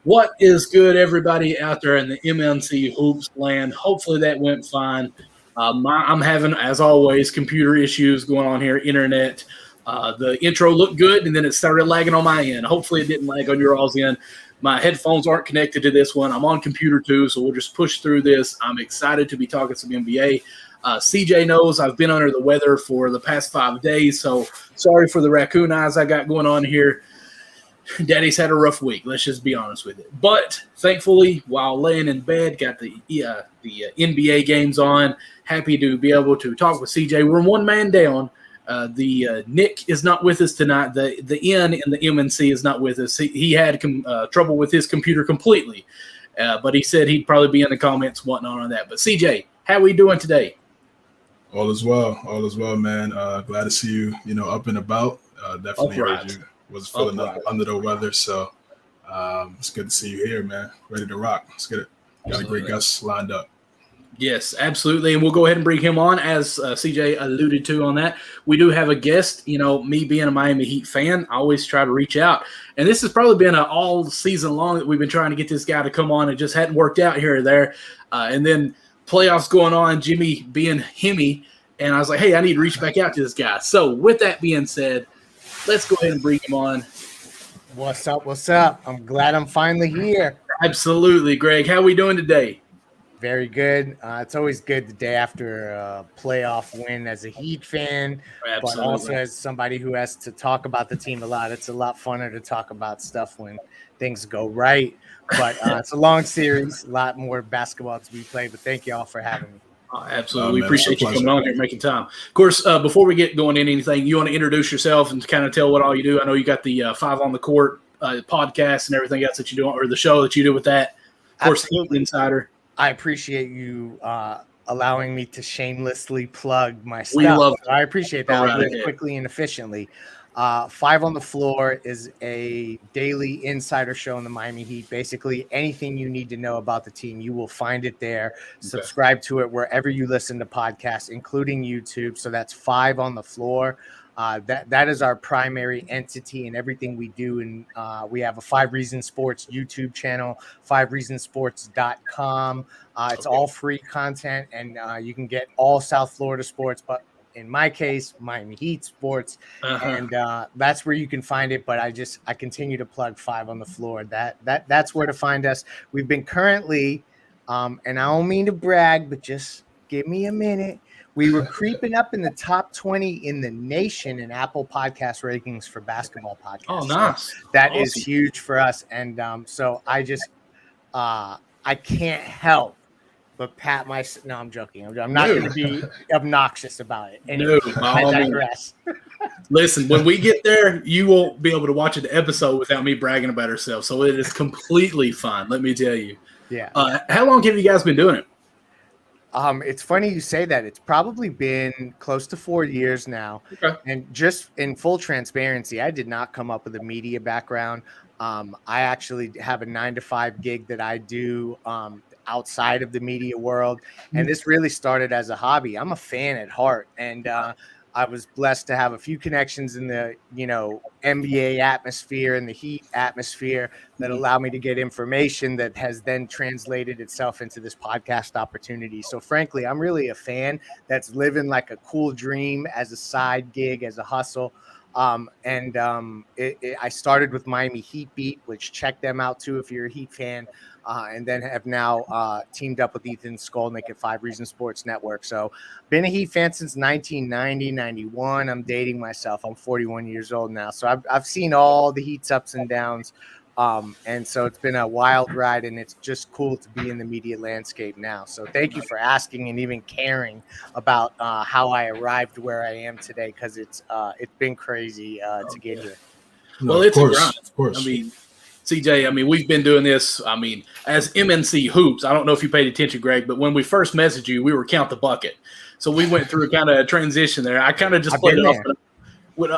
What is good, everybody out there in the MNC Hoops land? Hopefully that went fine. I'm having, as always, computer issues going on here, internet. The intro looked good, and then it started lagging on my end. Hopefully it didn't lag on your all's end. My headphones aren't connected to this one. I'm on computer too, so we'll just push through this. I'm excited to be talking some NBA. CJ knows I've been under the weather for the past 5 days, so sorry for the raccoon eyes I got going on here. Daddy's had a rough week. Let's just be honest with it. But thankfully, while laying in bed, got the NBA games on. Happy to be able to talk with CJ. We're one man down. The Nick is not with us tonight. The N in the MNC is not with us. He had trouble with his computer completely, but he said he'd probably be in the comments whatnot on that. But CJ, how are we doing today? All is well, man. Glad to see you. Up and about. Definitely heard you. Was feeling under the weather, so it's good to see you here, man. Ready to rock. Let's get it. Got a great guest lined up. Yes, absolutely, and we'll go ahead and bring him on, as CJ alluded to on that. We do have a guest. Me being a Miami Heat fan, I always try to reach out, and this has probably been all season long that we've been trying to get this guy to come on. It just hadn't worked out here or there, and then playoffs going on, Jimmy being Himmy, and I was like, hey, I need to reach back out to this guy. So with that being said, let's go ahead and bring him on. What's up? I'm glad I'm finally here. Absolutely, Greg. How are we doing today? Very good. It's always good the day after a playoff win as a Heat fan, but also as somebody who has to talk about the team a lot. It's a lot funner to talk about stuff when things go right, but it's a long series, a lot more basketball to be played, but thank you all for having me. Absolutely. We appreciate you coming on here and making time. Of course, before we get going into anything, you want to introduce yourself and kind of tell what all you do. I know you got the Five on the Court podcast and everything else that you do, or the show that you do with that. Of course, Absolutely. Insider. I appreciate you allowing me to shamelessly plug my stuff. We love it. I appreciate that. I'll do it quickly and efficiently. Five on the Floor is a daily insider show in the Miami Heat. Basically, anything you need to know about the team, you will find it there. Okay. Subscribe to it wherever you listen to podcasts, including YouTube. So that's Five on the Floor. That is our primary entity in everything we do. And we have a 5 Reasons Sports YouTube channel, 5reasonsports.com. It's all free content, and you can get all South Florida sports, but in my case, Miami Heat sports, and that's where you can find it. But I continue to plug Five on the Floor. That's where to find us. We've been currently, and I don't mean to brag, but just give me a minute. We were creeping up in the top 20 in the nation in Apple Podcast rankings for basketball podcasts. Oh, nice! So that is huge for us, and so I just I can't help but pat my. No, I'm joking. I'm not going to be obnoxious about it. Anyway, I digress. Listen, when we get there, you won't be able to watch an episode without me bragging about ourselves. So it is completely fine. Let me tell you. Yeah. How long have you guys been doing it? It's funny you say that. It's probably been close to 4 years now. Okay. And just in full transparency, I did not come up with a media background. I actually have a 9-to-5 gig that I do outside of the media world. And this really started as a hobby. I'm a fan at heart. And I was blessed to have a few connections in the, NBA atmosphere and the Heat atmosphere that allowed me to get information that has then translated itself into this podcast opportunity. So frankly, I'm really a fan that's living like a cool dream as a side gig, as a hustle. I started with Miami Heat Beat, which check them out too if you're a Heat fan. And then have now teamed up with Ethan Skolnick at 5 Reasons Sports Network. So been a Heat fan since 1990, 91. I'm dating myself. I'm 41 years old now. So I've seen all the Heat's ups and downs. And so it's been a wild ride, and it's just cool to be in the media landscape now. So thank you for asking and even caring about how I arrived where I am today, because it's been crazy to get here. Well, it's a grind. Of course. I mean, CJ, we've been doing this, as MNC Hoops. I don't know if you paid attention, Greg, but when we first messaged you, we were Count the Bucket. So we went through kind of a transition there. I kind of just played it off.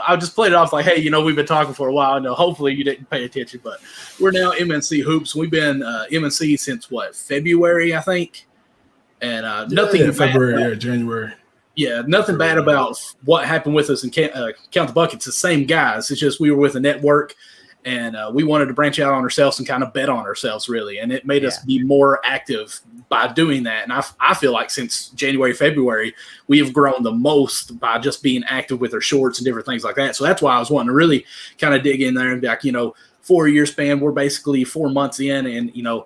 I just played it off like, hey, we've been talking for a while. I know hopefully you didn't pay attention, but we're now MNC Hoops. We've been MNC since, February, I think? And nothing in February, January. Yeah, nothing bad about what happened with us in Count the Bucket. It's the same guys. It's just we were with a network. And we wanted to branch out on ourselves and kind of bet on ourselves, really. And it made us be more active by doing that. And I feel like since January, February, we have grown the most by just being active with our shorts and different things like that. So that's why I was wanting to really kind of dig in there and be like, 4-year span, we're basically 4 months in, and,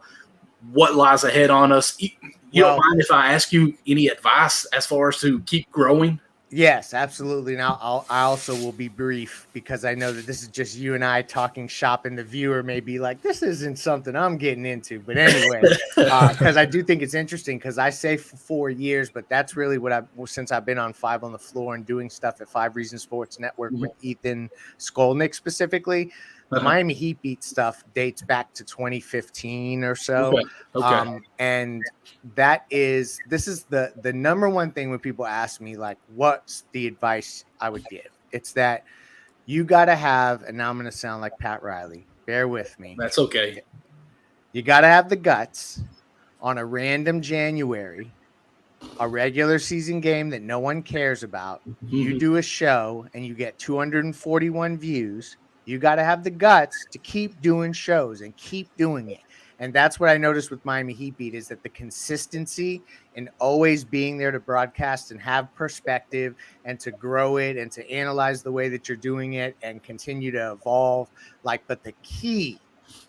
what lies ahead on us. You don't mind if I ask you any advice as far as to keep growing? Yes, absolutely. Now, I also will be brief because I know that this is just you and I talking shop, and the viewer may be like, this isn't something I'm getting into. But anyway, because I do think it's interesting, because I say for 4 years, but that's really since I've been on Five on the Floor and doing stuff at Five Reasons Sports Network with Ethan Skolnick specifically. The Miami Heat beat stuff dates back to 2015 or so. Okay. And this is the number one thing when people ask me, like, what's the advice I would give? It's that you got to have, and now I'm going to sound like Pat Riley, bear with me. That's okay. You got to have the guts on a random January, a regular season game that no one cares about. You do a show and you get 241 views. You got to have the guts to keep doing shows and keep doing it. And that's what I noticed with Miami Heat Beat, is that the consistency and always being there to broadcast and have perspective and to grow it and to analyze the way that you're doing it and continue to evolve. But the key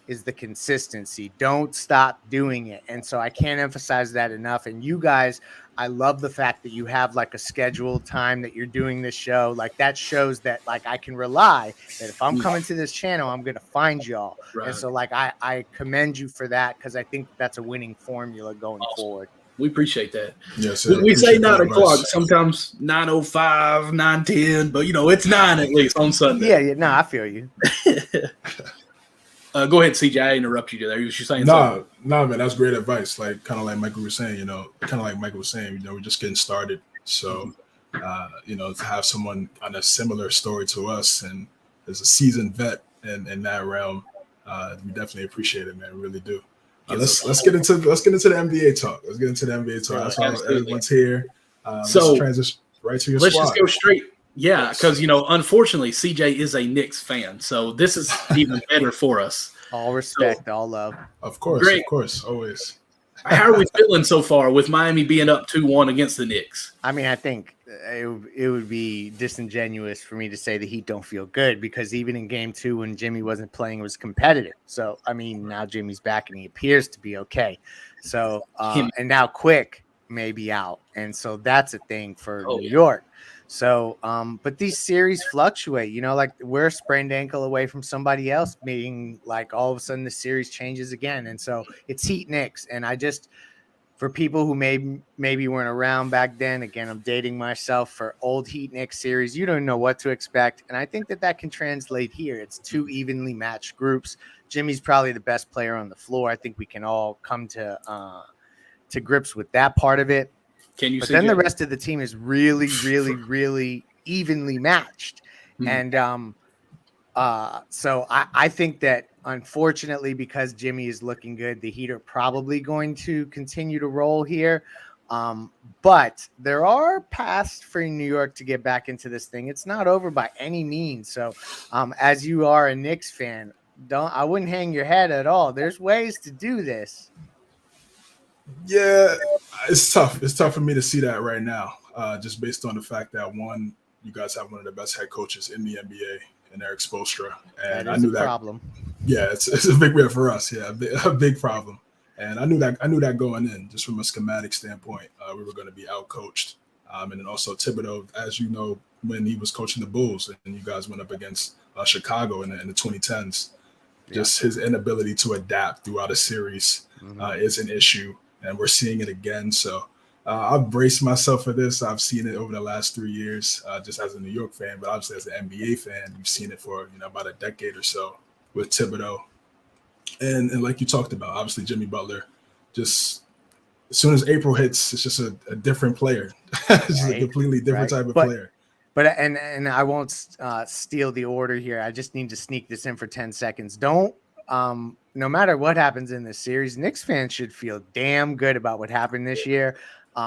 is the consistency. Don't stop doing it. And so I can't emphasize that enough. And you guys, I love the fact that you have like a scheduled time that you're doing this show. Like, that shows that like I can rely that if I'm coming to this channel, I'm going to find y'all. Right. And so like I commend you for that, because I think that's a winning formula going forward. We appreciate that. Yes, we say 9 o'clock, sometimes 9:05, 9:10, but it's 9 at least on Sunday. Yeah. No, I feel you. Go ahead, CJ. I interrupted you there. You were saying something? No, man, that's great advice. Like, kind of like Michael was saying, we're just getting started. So, to have someone on a similar story to us and as a seasoned vet in that realm, we definitely appreciate it, man. We really do. Let's get into the NBA talk. Let's get into the NBA talk. That's why everyone's here. So let's transition right to your let's squad. Just go straight. Yeah, because unfortunately, CJ is a Knicks fan, so this is even better for us. All respect, all love. Of course, always. How are we feeling so far with Miami being up 2-1 against the Knicks? I mean, I think it would be disingenuous for me to say the Heat don't feel good, because even in Game 2 when Jimmy wasn't playing, it was competitive. So, I mean, now Jimmy's back and he appears to be okay. So, and now Quick may be out, and so that's a thing for New York. So, but these series fluctuate, like we're a sprained ankle away from somebody else being like, all of a sudden the series changes again. And so it's Heat Knicks. And for people who maybe weren't around back then, again, I'm dating myself, for old Heat Knicks series, you don't know what to expect. And I think that can translate here. It's 2 evenly matched groups. Jimmy's probably the best player on the floor. I think we can all come to grips with that part of it. But then the rest of the team is really, really, really evenly matched. Mm-hmm. And so I think that, unfortunately, because Jimmy is looking good, the Heat are probably going to continue to roll here. But there are paths for New York to get back into this thing. It's not over by any means. So as you are a Knicks fan, I wouldn't hang your head at all. There's ways to do this. Yeah, it's tough. It's tough for me to see that right now, just based on the fact that, one, you guys have one of the best head coaches in the NBA in Eric Spoelstra, and I knew that problem. Yeah, it's a big win for us. Yeah, a big problem, and I knew that going in, just from a schematic standpoint, we were going to be out coached, and then also Thibodeau, as you know, when he was coaching the Bulls, and you guys went up against Chicago in the 2010s, just his inability to adapt throughout a series is an issue. And we're seeing it again. So I've braced myself for this. I've seen it over the last 3 years, just as a New York fan, but obviously as an NBA fan, you've seen it for about a decade or so with Thibodeau. And like you talked about, obviously Jimmy Butler, just as soon as April hits, it's just a different player. It's just a completely different type of player. But and I won't steal the order here. I just need to sneak this in for 10 seconds. No matter what happens in this series, Knicks fans should feel damn good about what happened this year.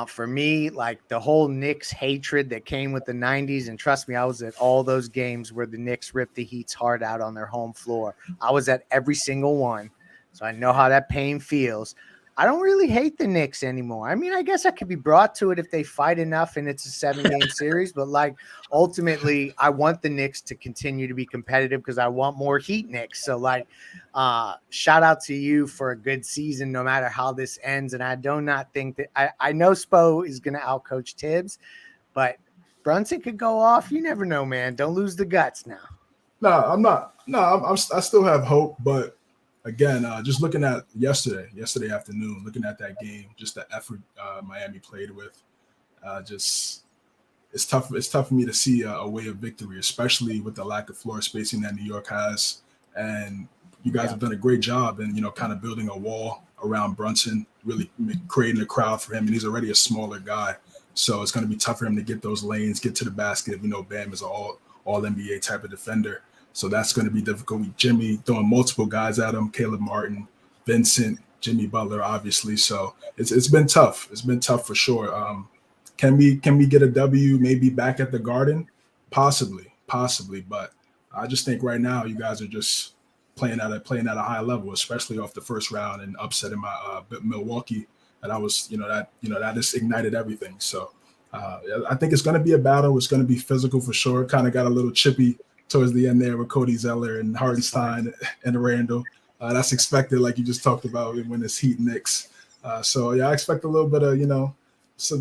For me, like the whole Knicks hatred that came with the 90s, and trust me, I was at all those games where the Knicks ripped the Heat's heart out on their home floor. I was at every single one, so I know how that pain feels. I don't really hate the Knicks anymore. I mean, I guess I could be brought to it if they fight enough and it's a 7-game series, but like ultimately I want the Knicks to continue to be competitive because I want more Heat Knicks. So like shout out to you for a good season no matter how this ends. And I do not think that I know Spo is going to outcoach Tibbs, but Brunson could go off. You never know, man. Don't lose the guts now. No, I'm not. No, I still have hope, but again, just looking at yesterday afternoon, looking at that game, just the effort Miami played with, just it's tough. It's tough for me to see a way of victory, especially with the lack of floor spacing that New York has. And you guys have done a great job in, kind of building a wall around Brunson, really creating a crowd for him. And he's already a smaller guy, so it's going to be tough for him to get those lanes, get to the basket. Bam is an all NBA type of defender. So that's going to be difficult with Jimmy throwing multiple guys at him, Caleb Martin, Vincent, Jimmy Butler, obviously. So it's been tough. It's been tough for sure. Can we get a W maybe back at the Garden? Possibly. But I just think right now you guys are just playing at a high level, especially off the first round and upsetting my Milwaukee. And I was, that just ignited everything. So I think it's going to be a battle. It's going to be physical for sure. Kind of got a little chippy towards the end there with Cody Zeller and Hartenstein and Randall. That's expected, like you just talked about when it's Heat Knicks. So I expect a little bit of,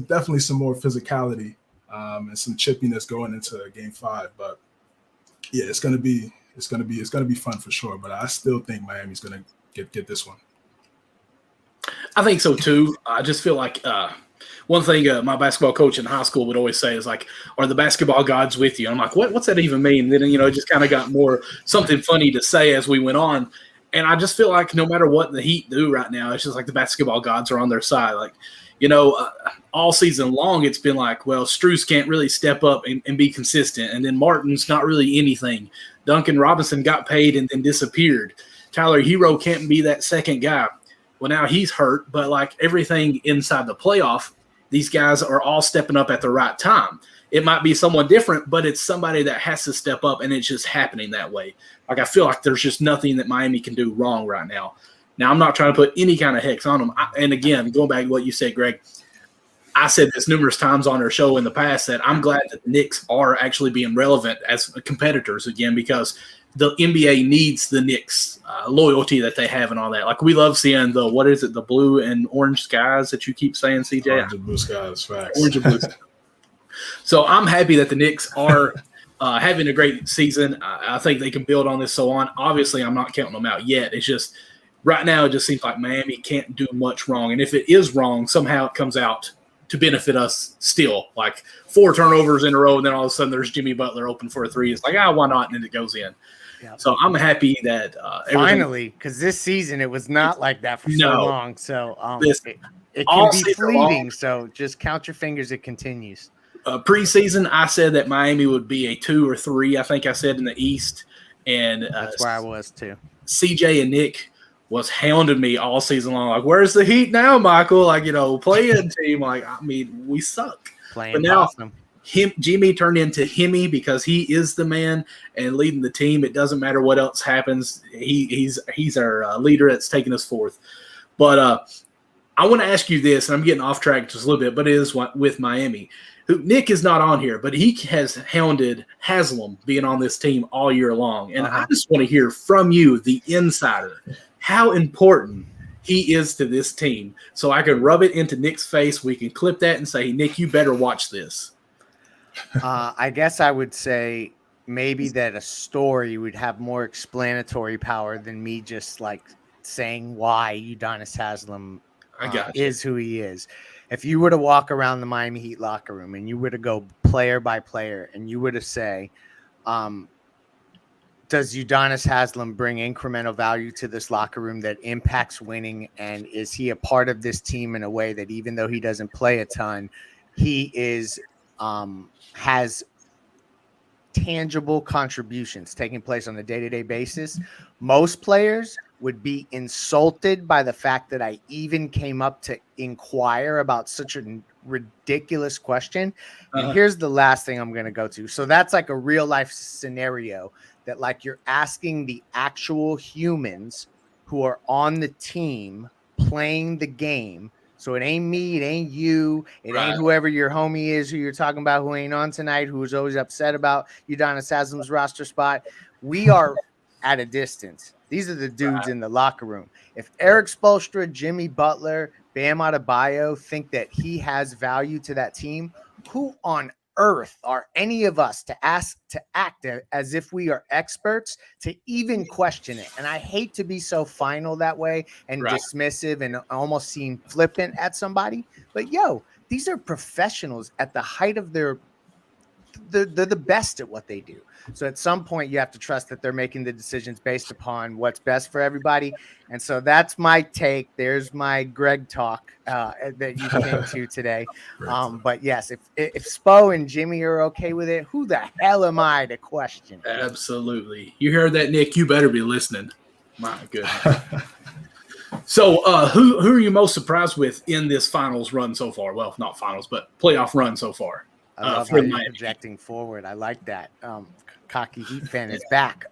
definitely some more physicality and some chippiness going into Game 5. But yeah, it's gonna be fun for sure. But I still think Miami's gonna get this one. I think so too. I just feel like one thing my basketball coach in high school would always say is like, "Are the basketball gods with you?" And I'm like, "What's that even mean?" And then it just kind of got more something funny to say as we went on. And I just feel like no matter what the Heat do right now, it's just like the basketball gods are on their side. Like, all season long, it's been like, well, Strus can't really step up and be consistent, and then Martin's not really anything. Duncan Robinson got paid and then disappeared. Tyler Hero can't be that second guy. Well, now he's hurt, but like everything inside the playoff, these guys are all stepping up at the right time. It might be someone different, but it's somebody that has to step up, and it's just happening that way. Like I feel like there's just nothing that Miami can do wrong right now. Now, I'm not trying to put any kind of hex on them. And again, going back to what you said, Greg, I said this numerous times on our show in the past that I'm glad that the Knicks are actually being relevant as competitors again, because the NBA needs the Knicks loyalty that they have and all that. Like we love seeing the blue and orange skies that you keep saying, CJ? Orange and blue skies, facts. Orange and blue skies. So I'm happy that the Knicks are having a great season. I think they can build on this so on. Obviously, I'm not counting them out yet. It's just right now it just seems like Miami can't do much wrong. And if it is wrong, somehow it comes out to benefit us still. Like 4 turnovers in a row, and then all of a sudden there's Jimmy Butler open for a 3. It's like, why not? And then it goes in. Yep. So I'm happy that finally, because this season it was not like that for so long. So it can be fleeting. So just count your fingers. It continues. Preseason, I said that Miami would be a 2 or 3. I think I said in the East, and that's where I was too. CJ and Nick was hounding me all season long. Like, where's the Heat now, Michael? Like, playing team. Like, I mean, we suck. But now Jimmy turned into Himmy because he is the man and leading the team. It doesn't matter what else happens. He's our leader that's taking us forth. But I want to ask you this, and I'm getting off track just a little bit, but it is with Miami. Nick is not on here, but he has hounded Haslam being on this team all year long. And I just want to hear from you, the insider, how important he is to this team. So I can rub it into Nick's face. We can clip that and say, Nick, you better watch this. I guess I would say maybe that a story would have more explanatory power than me just like saying why Udonis Haslam is who he is. If you were to walk around the Miami Heat locker room and you were to go player by player and you were to say, does Udonis Haslam bring incremental value to this locker room that impacts winning? And is he a part of this team in a way that even though he doesn't play a ton, he is has tangible contributions taking place on a day-to-day basis? Most players would be insulted by the fact that I even came up to inquire about such a ridiculous question. And here's the last thing I'm going to go to. So that's like a real life scenario that like you're asking the actual humans who are on the team playing the game. So it ain't me, it ain't you, it ain't whoever your homie is who you're talking about who ain't on tonight, who's always upset about Udonis Haslem's roster spot. We are at a distance. These are the dudes in the locker room. If Eric Spoelstra, Jimmy Butler, Bam Adebayo think that he has value to that team, who on earth are any of us to ask to act as if we are experts to even question it? And I hate to be so final that way and dismissive and almost seem flippant at somebody, but these are professionals at the height of they're the best at what they do. So at some point you have to trust that they're making the decisions based upon what's best for everybody. And so that's my take. There's my Greg talk that you came to today. But yes, if Spo and Jimmy are okay with it, who the hell am I to question? Absolutely. You heard that, Nick? You better be listening. My goodness. So who are you most surprised with in this finals run so far? Well, not finals, but playoff run so far. I love how you're projecting forward. I like that. Cocky Heat fan is back.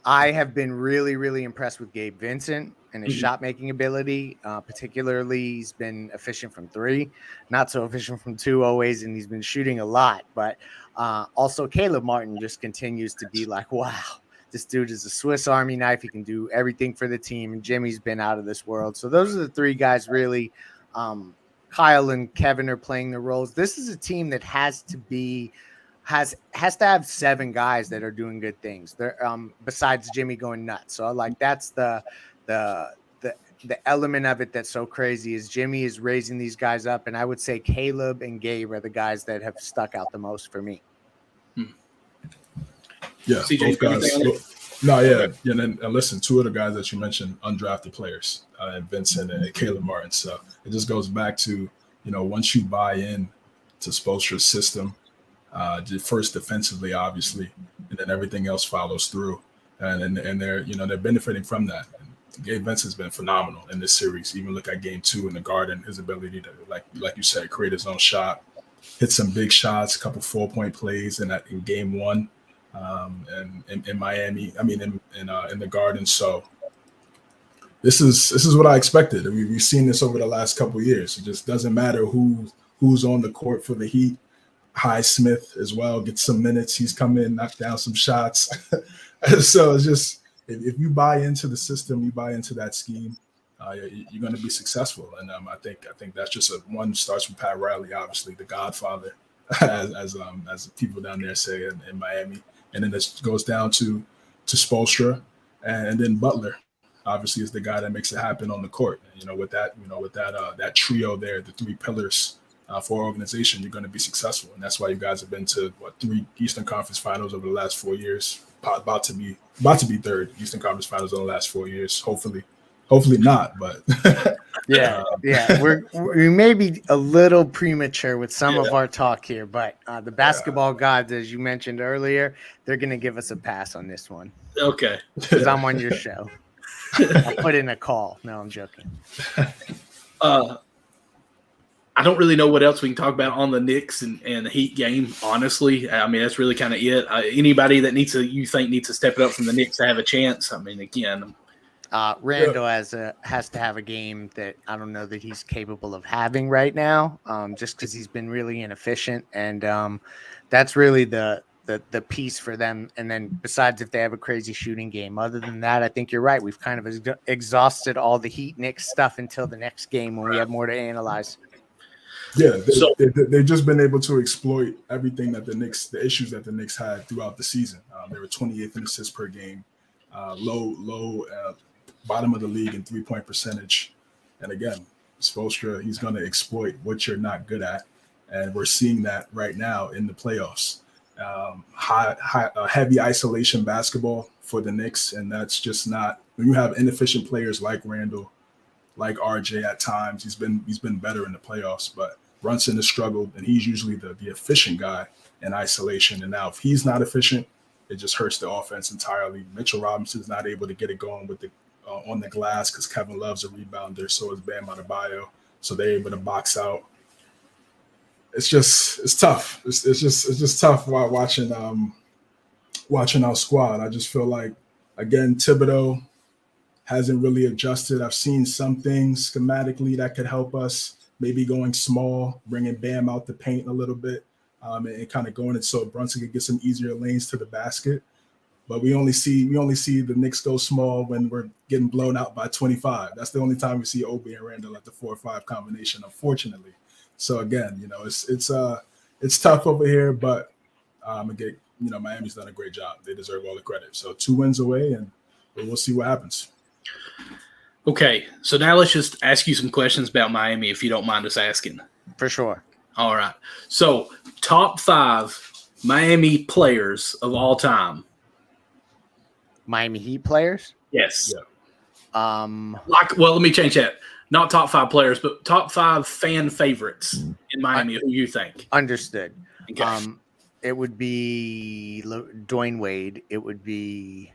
I have been really, really impressed with Gabe Vincent and his shot making ability. Particularly, he's been efficient from three, not so efficient from two always, and he's been shooting a lot. But also, Caleb Martin just continues to be like, wow, this dude is a Swiss Army knife. He can do everything for the team. And Jimmy's been out of this world. So those are the three guys really. Kyle and Kevin are playing the roles. This is a team that has to have 7 guys that are doing good things. They're besides Jimmy going nuts. So like that's the element of it that's so crazy is Jimmy is raising these guys up, and I would say Caleb and Gabe are the guys that have stuck out the most for me. Yeah, CJ, both guys. No, yeah. And listen, 2 of the guys that you mentioned, undrafted players, and Vincent and Caleb Martin. So it just goes back to, once you buy in to Spoelstra's system, first defensively, obviously, and then everything else follows through. And they're benefiting from that. And Gabe Vincent's been phenomenal in this series. Even look at game 2 in the Garden, his ability to, like you said, create his own shot, hit some big shots, a couple 4-point plays in game 1. And in Miami, in the Garden. So this is what I expected. I mean, we've seen this over the last couple of years. It just doesn't matter who's on the court for the Heat. Highsmith as well gets some minutes. He's come in, knocked down some shots. So it's just if you buy into the system, you buy into that scheme, you're going to be successful. And I think that's just one starts with Pat Riley, obviously the Godfather, as people down there say in Miami. And then it goes down to Spoelstra, and then Butler, obviously, is the guy that makes it happen on the court. With that trio there, the 3 pillars for organization, you're going to be successful, and that's why you guys have been to 3 Eastern Conference Finals over the last 4 years. About to be 3rd Eastern Conference Finals in the last 4 years. Hopefully not, but yeah. We may be a little premature with some of our talk here, but the basketball gods, as you mentioned earlier, they're going to give us a pass on this one. Okay, because I'm on your show. I'll put in a call. No, I'm joking. I don't really know what else we can talk about on the Knicks and the Heat game, honestly. I mean, that's really kind of it. Anybody that you think needs to step it up from the Knicks to have a chance? I mean, again, Randall has to have a game that I don't know that he's capable of having right now, just because he's been really inefficient, and that's really the piece for them. And then besides if they have a crazy shooting game, other than that, I think you're right. We've kind of exhausted all the Heat Knicks stuff until the next game when we have more to analyze. Yeah, they've just been able to exploit everything that the issues that the Knicks had throughout the season. They were 28th in assists per game, low bottom of the league in 3-point percentage. And again, Spoelstra, he's going to exploit what you're not good at, and we're seeing that right now in the playoffs. Heavy isolation basketball for the Knicks, and that's just not when you have inefficient players like Randall, like RJ at times. He's been better in the playoffs, but Brunson has struggled, and he's usually the efficient guy in isolation. And now if he's not efficient, it just hurts the offense entirely. Mitchell Robinson's not able to get it going with the on the glass because Kevin Love's a rebounder, so is Bam Adebayo. So they're able to box out it's tough. It's just tough while watching our squad. I just feel like, again, Thibodeau hasn't really adjusted. I've seen some things schematically that could help us, maybe going small, bringing Bam out the paint a little bit, and kind of going it so Brunson could get some easier lanes to the basket. But we only see the Knicks go small when we're getting blown out by 25. That's the only time we see Obi and Randall at the 4 or 5 combination, unfortunately. So again, it's tough over here, but again, Miami's done a great job. They deserve all the credit. So 2 wins away, and we'll see what happens. Okay, so now let's just ask you some questions about Miami, if you don't mind us asking. For sure. All right. So top 5 Miami players of all time. Miami Heat players? Yes. Yeah. Let me change that. Not top 5 players, but top 5 fan favorites in Miami. Who you think? Understood. Okay. It would be Dwayne Wade. It would be.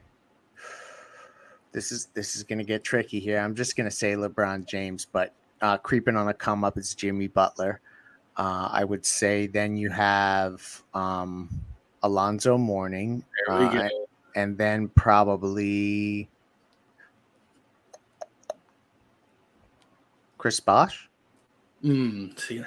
This is going to get tricky here. I'm just going to say LeBron James, but creeping on a come up is Jimmy Butler. I would say then you have Alonzo Mourning. There we go. And then probably Chris Bosh. See.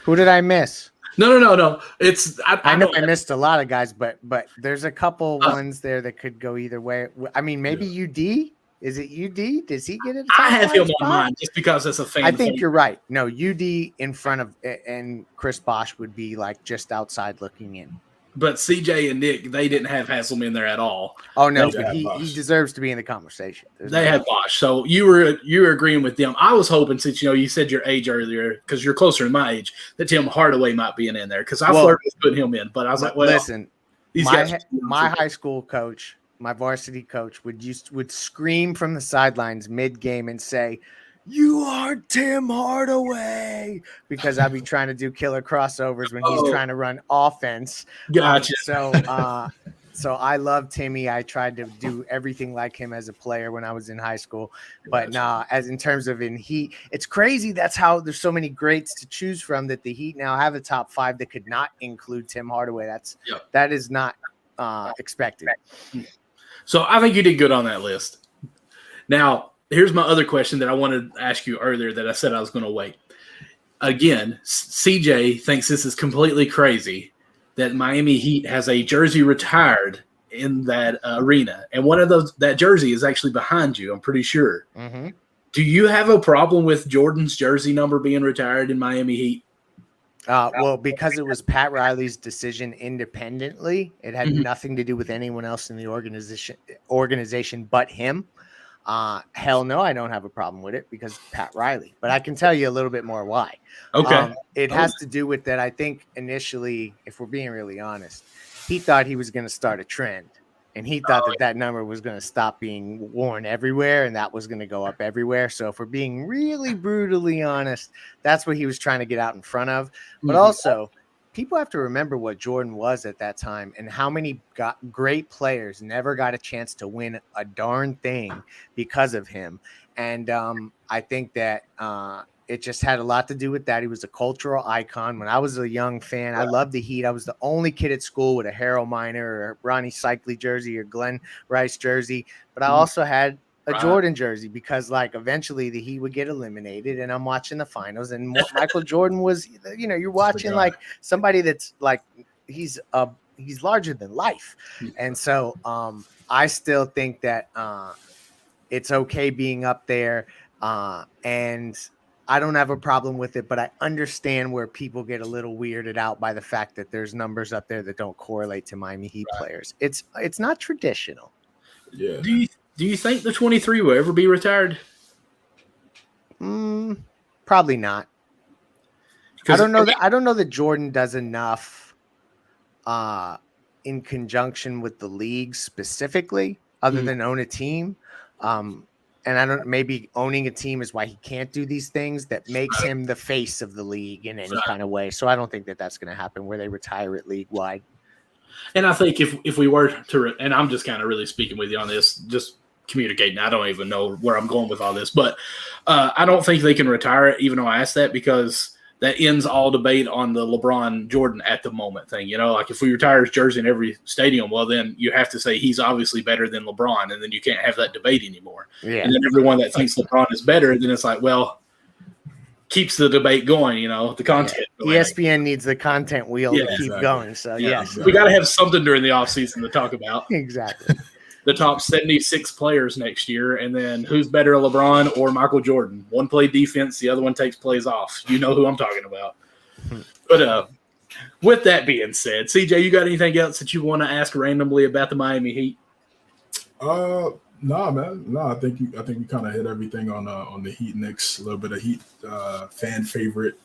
Who did I miss? No. I know I missed a lot of guys, but there's a couple ones there that could go either way. I mean, maybe UD. Is it UD? Does he get it? I have him on mine just because it's a fan. I think you're right. No, UD in front of and Chris Bosh would be like just outside looking in. But CJ and Nick, they didn't have Haslam in there at all. Oh no, but he deserves to be in the conversation. They had Bosh, so you were agreeing with them. I was hoping, since you said your age earlier, because you're closer to my age, that Tim Hardaway might be in there, because I flirted with putting him in, but I was like, well, listen, my high school coach, my varsity coach would scream from the sidelines mid game and say, "You are Tim Hardaway," because I'd be trying to do killer crossovers when he's trying to run offense. Gotcha. So I love Timmy. I tried to do everything like him as a player when I was in high school. But as in terms of in Heat, it's crazy. That's how there's so many greats to choose from, that the Heat now have a top 5 that could not include Tim Hardaway. That is not expected. So I think you did good on that list. Now, here's my other question that I wanted to ask you earlier that I said I was going to wait. Again, CJ thinks this is completely crazy that Miami Heat has a jersey retired in that arena. And one of that jersey is actually behind you, I'm pretty sure. Mm-hmm. Do you have a problem with Jordan's jersey number being retired in Miami Heat? Well, because it was Pat Riley's decision independently, it had nothing to do with anyone else in the organization but him. Hell no, I don't have a problem with it because Pat Riley. But I can tell you a little bit more why. Okay. It has to do with that. I think initially, if we're being really honest, he thought he was going to start a trend. And he thought that number was going to stop being worn everywhere, and that was going to go up everywhere. So if we're being really brutally honest, that's what he was trying to get out in front of. But also, people have to remember what Jordan was at that time and how many great players never got a chance to win a darn thing because of him. And I think that it just had a lot to do with that. He was a cultural icon. When I was a young fan, I loved the Heat. I was the only kid at school with a Harold Miner or Ronnie Cycli jersey or Glenn Rice jersey. But I also had a Jordan jersey because, like, eventually the Heat would get eliminated, and I'm watching the finals. And Michael Jordan was, you're watching like somebody that's like he's larger than life. And so I still think that it's okay being up there, and I don't have a problem with it, but I understand where people get a little weirded out by the fact that there's numbers up there that don't correlate to Miami Heat players. It's not traditional. Yeah. Do you think the 23 will ever be retired? Probably not. I don't know that Jordan does enough in conjunction with the league specifically, other than own a team. And maybe owning a team is why he can't do these things that makes him the face of the league in any kind of way. So I don't think that that's going to happen where they retire it league wide. And I think if we were to, and I'm just kind of really speaking with you on this, just communicating. I don't even know where I'm going with all this, but I don't think they can retire it, even though I asked that, because that ends all debate on the LeBron Jordan at the moment thing. Like if we retire his jersey in every stadium, well, then you have to say he's obviously better than LeBron, and then you can't have that debate anymore. Yeah. And then everyone that thinks LeBron is better, then it's like, well, keeps the debate going, the content. Yeah. ESPN needs the content wheel to keep going. So, yes. We got to have something during the offseason to talk about. Exactly. The top 76 players next year, and then who's better, LeBron or Michael Jordan? One play defense, the other one takes plays off. You know who I'm talking about. But with that being said, CJ, you got anything else that you want to ask randomly about the Miami Heat? No, man. No, I think we kind of hit everything on the Heat Knicks. A little bit of Heat fan favorite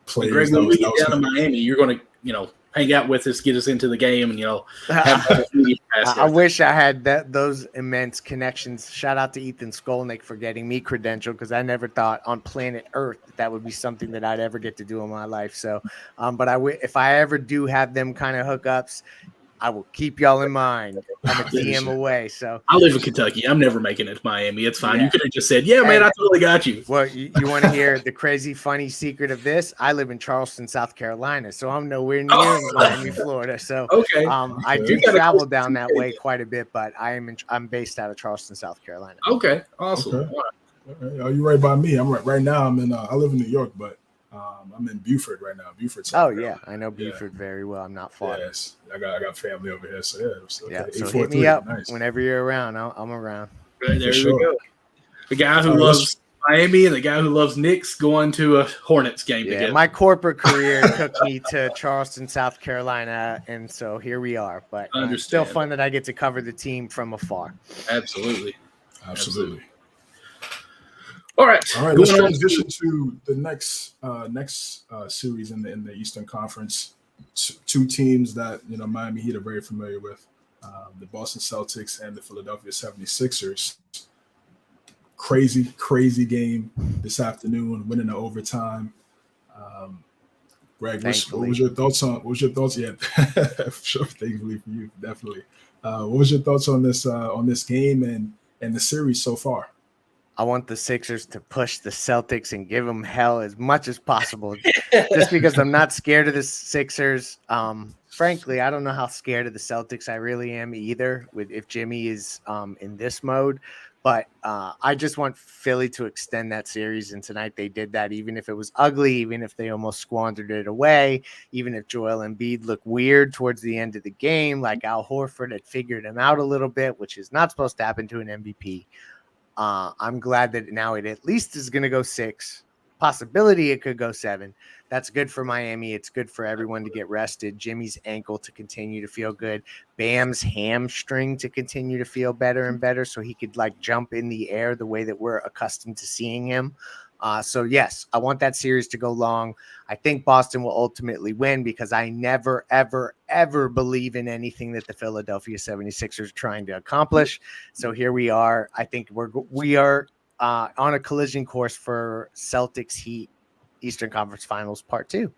players. Greg, when we get down to Miami, you're going to hang out with us, get us into the game, and have I wish I had those immense connections. Shout out to Ethan Skolnick for getting me credentialed, because I never thought on planet Earth that would be something that I'd ever get to do in my life. So, but if I ever do have them kind of hookups, I will keep y'all in mind. I'm a DM away. So I live in Kentucky. I'm never making it to Miami. It's fine. Yeah. You could have just said, "Yeah, man, I totally got you." Well, you want to hear the crazy, funny secret of this? I live in Charleston, South Carolina, so I'm nowhere near Miami, Florida. So okay, I do travel down that way quite a bit, but I'm based out of Charleston, South Carolina. Okay, awesome. Okay. Are you right by me? I'm right now. I'm in. I live in New York, but I'm in Beaufort right now. Beaufort. South Carolina. I know Beaufort very well. I'm not far. Yes, I got family over here, so yeah. So hit me up whenever you're around. I'm around. Right, there we go. The guy who loves Miami and the guy who loves Knicks going to a Hornets game together. My corporate career took me to Charleston, South Carolina, and so here we are. But it's still fun that I get to cover the team from afar. Absolutely. All right. Let's transition to the next series in the Eastern Conference. Two teams that Miami Heat are very familiar with, the Boston Celtics and the Philadelphia 76ers. Crazy game this afternoon, winning the overtime. Greg, what was your thoughts on? What was your thoughts? Yeah, sure. Thankfully for you, definitely. What was your thoughts on this game and the series so far? I want the Sixers to push the Celtics and give them hell as much as possible, just because I'm not scared of the Sixers. Frankly, I don't know how scared of the Celtics I really am either, if Jimmy is in this mode. But I just want Philly to extend that series, and tonight they did that, even if it was ugly, even if they almost squandered it away, even if Joel Embiid looked weird towards the end of the game, like Al Horford had figured him out a little bit, which is not supposed to happen to an MVP. I'm glad that now it at least is going to go 6. Possibility it could go 7. That's good for Miami. It's good for everyone to get rested. Jimmy's ankle to continue to feel good. Bam's hamstring to continue to feel better and better, so he could jump in the air the way that we're accustomed to seeing him. So yes, I want that series to go long. I think Boston will ultimately win, because I never, ever, ever believe in anything that the Philadelphia 76ers are trying to accomplish. So here we are. I think we are on a collision course for Celtics Heat Eastern Conference Finals Part 2.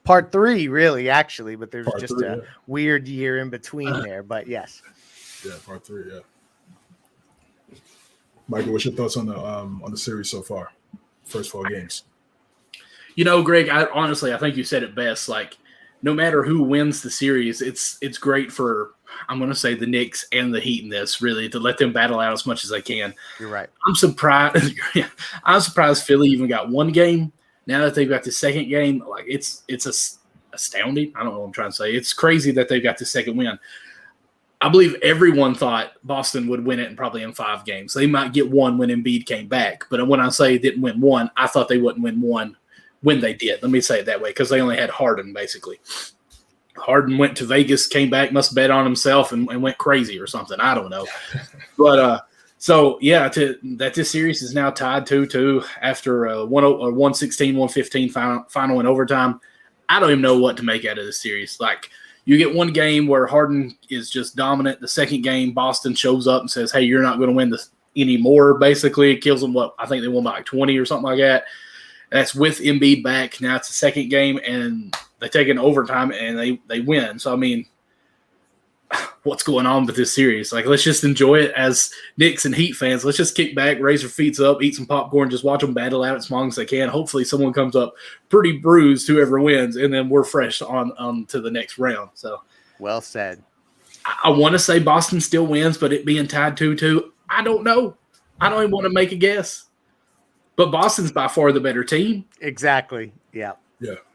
Part 3, really, actually, but there's just a weird year in between there. But yes. Yeah, Part 3, yeah. Michael, what's your thoughts on the series so far? First 4 games. Greg, I think you said it best. No matter who wins the series, it's great for, I'm going to say, the Knicks and the Heat in this, really, to let them battle out as much as they can. You're right. I'm surprised Philly even got one game. Now that they've got the second game, it's astounding. I don't know what I'm trying to say. It's crazy that they've got the second win. I believe everyone thought Boston would win it and probably in 5 games. They might get one when Embiid came back. But when I say didn't win one, I thought they wouldn't win one when they did. Let me say it that way, because they only had Harden, basically. Harden went to Vegas, came back, must bet on himself and went crazy or something. I don't know. But so, yeah, that this series is now tied 2-2 after a 116-115 final in overtime. I don't even know what to make out of this series. You get one game where Harden is just dominant. The second game, Boston shows up and says, hey, you're not going to win this anymore, basically. It kills them, I think they won by 20 or something like that. That's with Embiid back. Now it's the second game, and they take an overtime, and they win. So, what's going on with this series. Like, let's just enjoy it as Knicks and Heat fans. Let's just kick back, raise our feet up, eat some popcorn, just watch them battle out as long as they can. Hopefully someone comes up pretty bruised, whoever wins, and then we're fresh on to the next round. So well said. I want to say Boston still wins, but it being tied 2-2, I don't know. I don't even want to make a guess. But Boston's by far the better team. Exactly. Yeah.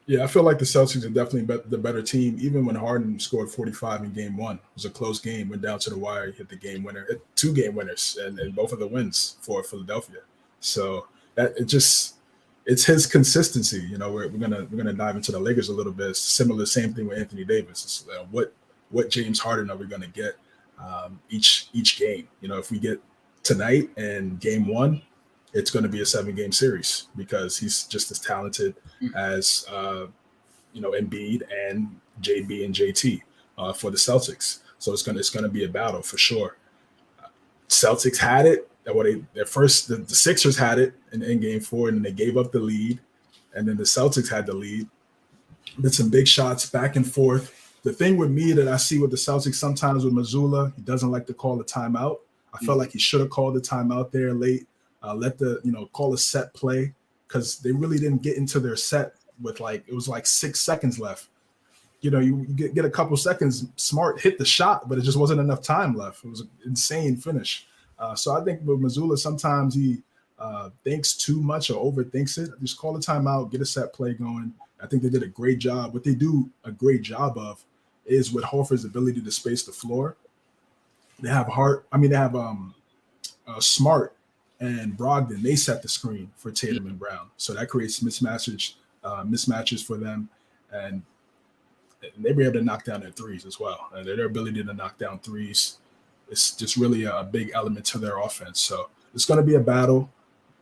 Yeah, I feel like the Celtics are definitely the better team. Even when Harden scored 45 in game one, it was a close game, went down to the wire, hit the game winner, 2 game winners, and both of the wins for Philadelphia. So that it's his consistency. You know, we're gonna dive into the Lakers a little bit. It's similar, same thing with Anthony Davis. It's, what James Harden are we gonna get each game? You know, if we get tonight and game one, it's going to be a 7-game series because he's just as talented as, Embiid and JB and JT for the Celtics. So it's going to be a battle for sure. Celtics had it. The Sixers had it in game 4, and then they gave up the lead. And then the Celtics had the lead. Did some big shots back and forth. The thing with me that I see with the Celtics sometimes with Mazzulla, he doesn't like to call a timeout. I felt like he should have called the timeout there late. Call a set play, because they really didn't get into their set with it was 6 seconds left. You know, you get a couple seconds, Smart hit the shot, but it just wasn't enough time left. It was an insane finish. So I think with Mazzulla, sometimes he thinks too much or overthinks it. Just call a timeout, get a set play going. I think they did a great job. What they do a great job of is with Horford's ability to space the floor. They have Smart and Brogdon, they set the screen for Tatum and Brown. So that creates mismatches for them. And they were able to knock down their threes as well. And their ability to knock down threes is just really a big element to their offense. So it's going to be a battle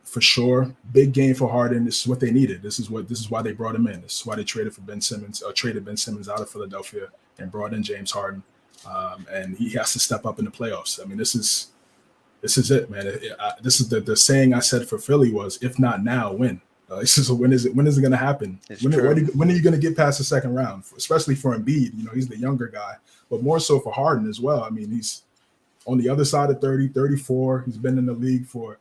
for sure. Big game for Harden. This is what they needed. This is why they brought him in. This is why they traded Ben Simmons out of Philadelphia and brought in James Harden. And he has to step up in the playoffs. I mean, this is it, man. This is the saying I said for Philly was, if not now, when? When is it going to happen? When are you going to get past the second round? Especially for Embiid, you know, he's the younger guy, but more so for Harden as well. I mean, he's on the other side of 30, 34. He's been in the league for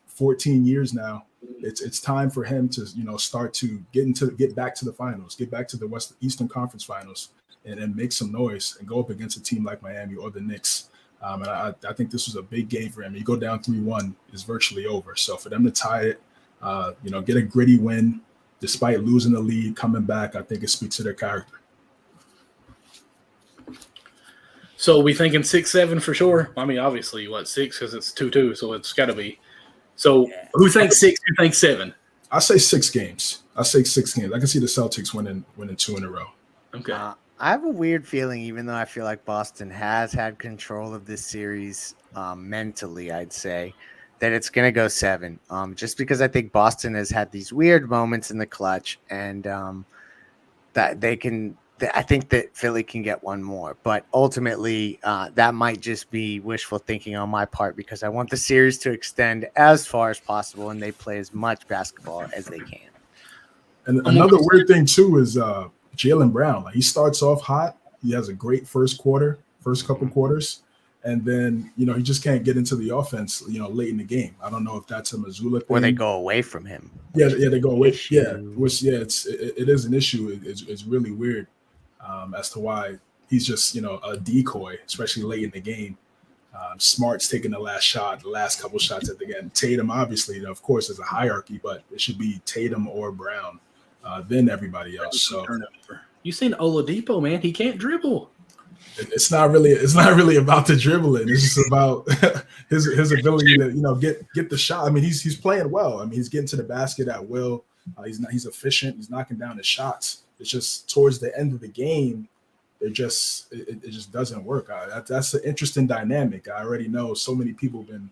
14 years now. It's time for him to, start to get back to the finals, get back to the Eastern Conference Finals, and make some noise and go up against a team like Miami or the Knicks. And I think this was a big game for him. You go down 3-1, it's virtually over. So for them to tie it, get a gritty win despite losing the lead, coming back, I think it speaks to their character. So we thinking 6-7 for sure? I mean, obviously, 6 because it's 2-2, so it's got to be. So who thinks 6? Who thinks 7? I say 6 games. I can see the Celtics winning 2 in a row. Okay. I have a weird feeling, even though I feel like Boston has had control of this series mentally, I'd say, that it's going to go 7. Just because I think Boston has had these weird moments in the clutch, and that they can – I think that Philly can get one more. But ultimately, that might just be wishful thinking on my part, because I want the series to extend as far as possible and they play as much basketball as they can. And another weird thing, too, is Jaylen Brown. He starts off hot. He has a great first couple quarters. And then, he just can't get into the offense, late in the game. I don't know if that's a Mazzulla thing. Or they go away from him. Yeah, they go away. Yeah, it is an issue. It's really weird as to why he's just, a decoy, especially late in the game. Smart's taking the last couple shots at the end. Tatum, obviously, of course, is a hierarchy, but it should be Tatum or Brown, then everybody else. So you seen Oladipo, man? He can't dribble. It's not really about the dribbling. It's just about his ability to get the shot. I mean, he's playing well. I mean, he's getting to the basket at will. He's efficient. He's knocking down his shots. It's just towards the end of the game, it just doesn't work. That's an interesting dynamic. I already know so many people have been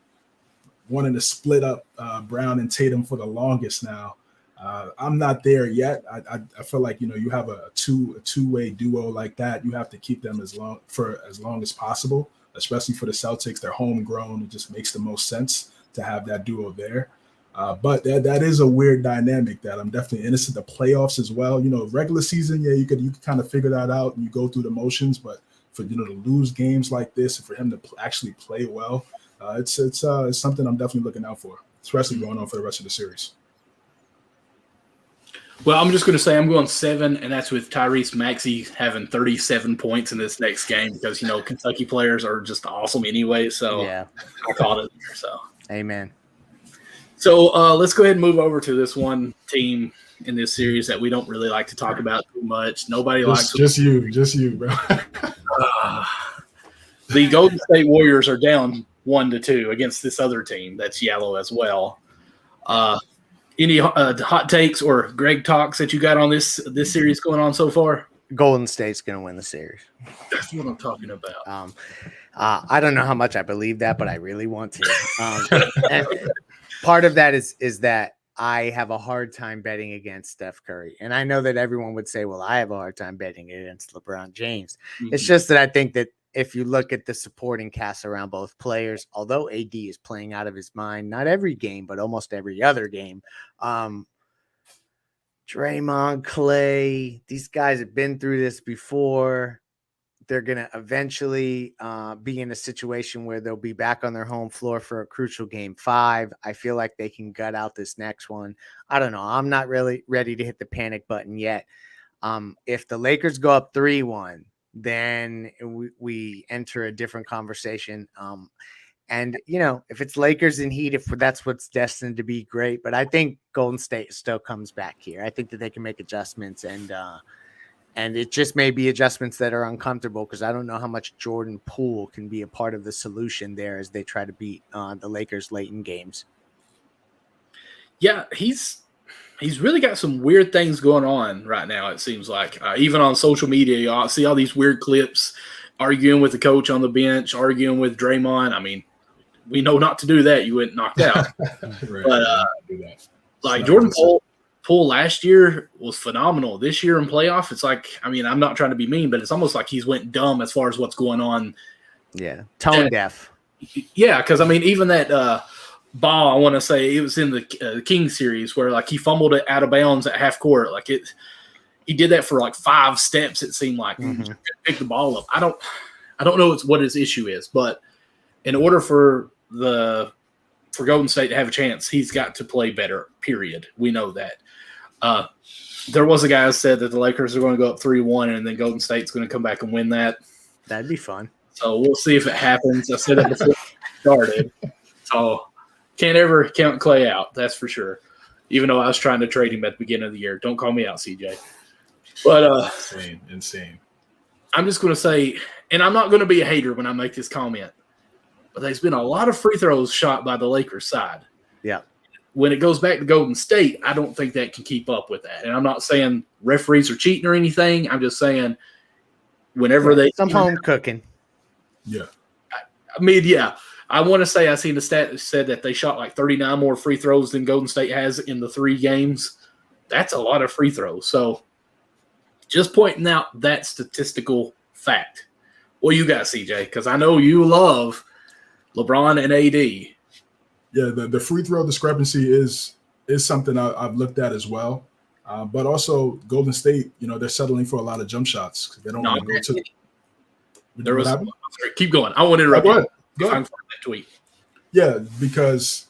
wanting to split up Brown and Tatum for the longest now. I'm not there yet. I feel like you have a two-way duo like that. You have to keep them as long as possible, especially for the Celtics. They're homegrown. It just makes the most sense to have that duo there. But that is a weird dynamic that I'm definitely interested in. The playoffs as well. Regular season, you could kind of figure that out and you go through the motions. But for to lose games like this and for him to actually play well, it's something I'm definitely looking out for, especially going on for the rest of the series. Well, I'm just going to say I'm going 7, and that's with Tyrese Maxey having 37 points in this next game because, Kentucky players are just awesome anyway. So yeah, I called it there. So amen. So let's go ahead and move over to this one team in this series that we don't really like to talk about too much. Nobody likes just you, bro. The Golden State Warriors are down 1-2 against this other team that's yellow as well. Any hot takes or Greg talks that you got on this series going on so far? Golden State's going to win the series. That's what I'm talking about. I don't know how much I believe that, but I really want to. And part of that is that I have a hard time betting against Steph Curry. And I know that everyone would say, well, I have a hard time betting against LeBron James. Mm-hmm. It's just that I think that if you look at the supporting cast around both players, although AD is playing out of his mind, not every game, but almost every other game, Draymond, Clay, these guys have been through this before. They're going to eventually be in a situation where they'll be back on their home floor for a crucial game 5. I feel like they can gut out this next one. I don't know. I'm not really ready to hit the panic button yet. If the Lakers go up 3-1, then we enter a different conversation. And, if it's Lakers and Heat, if that's what's destined to be, great. But I think Golden State still comes back here. I think that they can make adjustments, and it just may be adjustments that are uncomfortable because I don't know how much Jordan Poole can be a part of the solution there as they try to beat the Lakers late in games. Yeah, he's really got some weird things going on right now, it seems like. Even on social media, y'all see all these weird clips, arguing with the coach on the bench, arguing with Draymond. I mean, we know not to do that. You went knocked out. Right. But Jordan Poole last year was phenomenal. This year in playoff, it's like, I mean, I'm not trying to be mean, but it's almost like he's went dumb as far as what's going on. Yeah, tone deaf. Yeah, because, I mean, even that ball, I want to say, it was in the King series where, like, he fumbled it out of bounds at half court. Like, he did that for, like, 5 steps, it seemed like. Mm-hmm. He pick the ball up. I don't know what his issue is, but in order for Golden State to have a chance, he's got to play better, period. We know that. There was a guy who said that the Lakers are going to go up 3-1 and then Golden State's going to come back and win that. That'd be fun. So we'll see if it happens. I said that before it started. So can't ever count Clay out, that's for sure. Even though I was trying to trade him at the beginning of the year. Don't call me out, CJ. But insane. I'm just going to say, and I'm not going to be a hater when I make this comment, but there's been a lot of free throws shot by the Lakers side. Yeah. When it goes back to Golden State, I don't think that can keep up with that. And I'm not saying referees are cheating or anything. I'm just saying whenever some home cooking. Yeah. I mean, yeah. I want to say I seen the stat that said that they shot like 39 more free throws than Golden State has in the 3 games. That's a lot of free throws. So just pointing out that statistical fact. What you got, CJ? Because I know you love LeBron and AD. Yeah, the free throw discrepancy is something I've looked at as well. But also Golden State, they're settling for a lot of jump shots. They don't want to go to – There was – keep going. I want to interrupt you. Go ahead. That tweet. Yeah, because,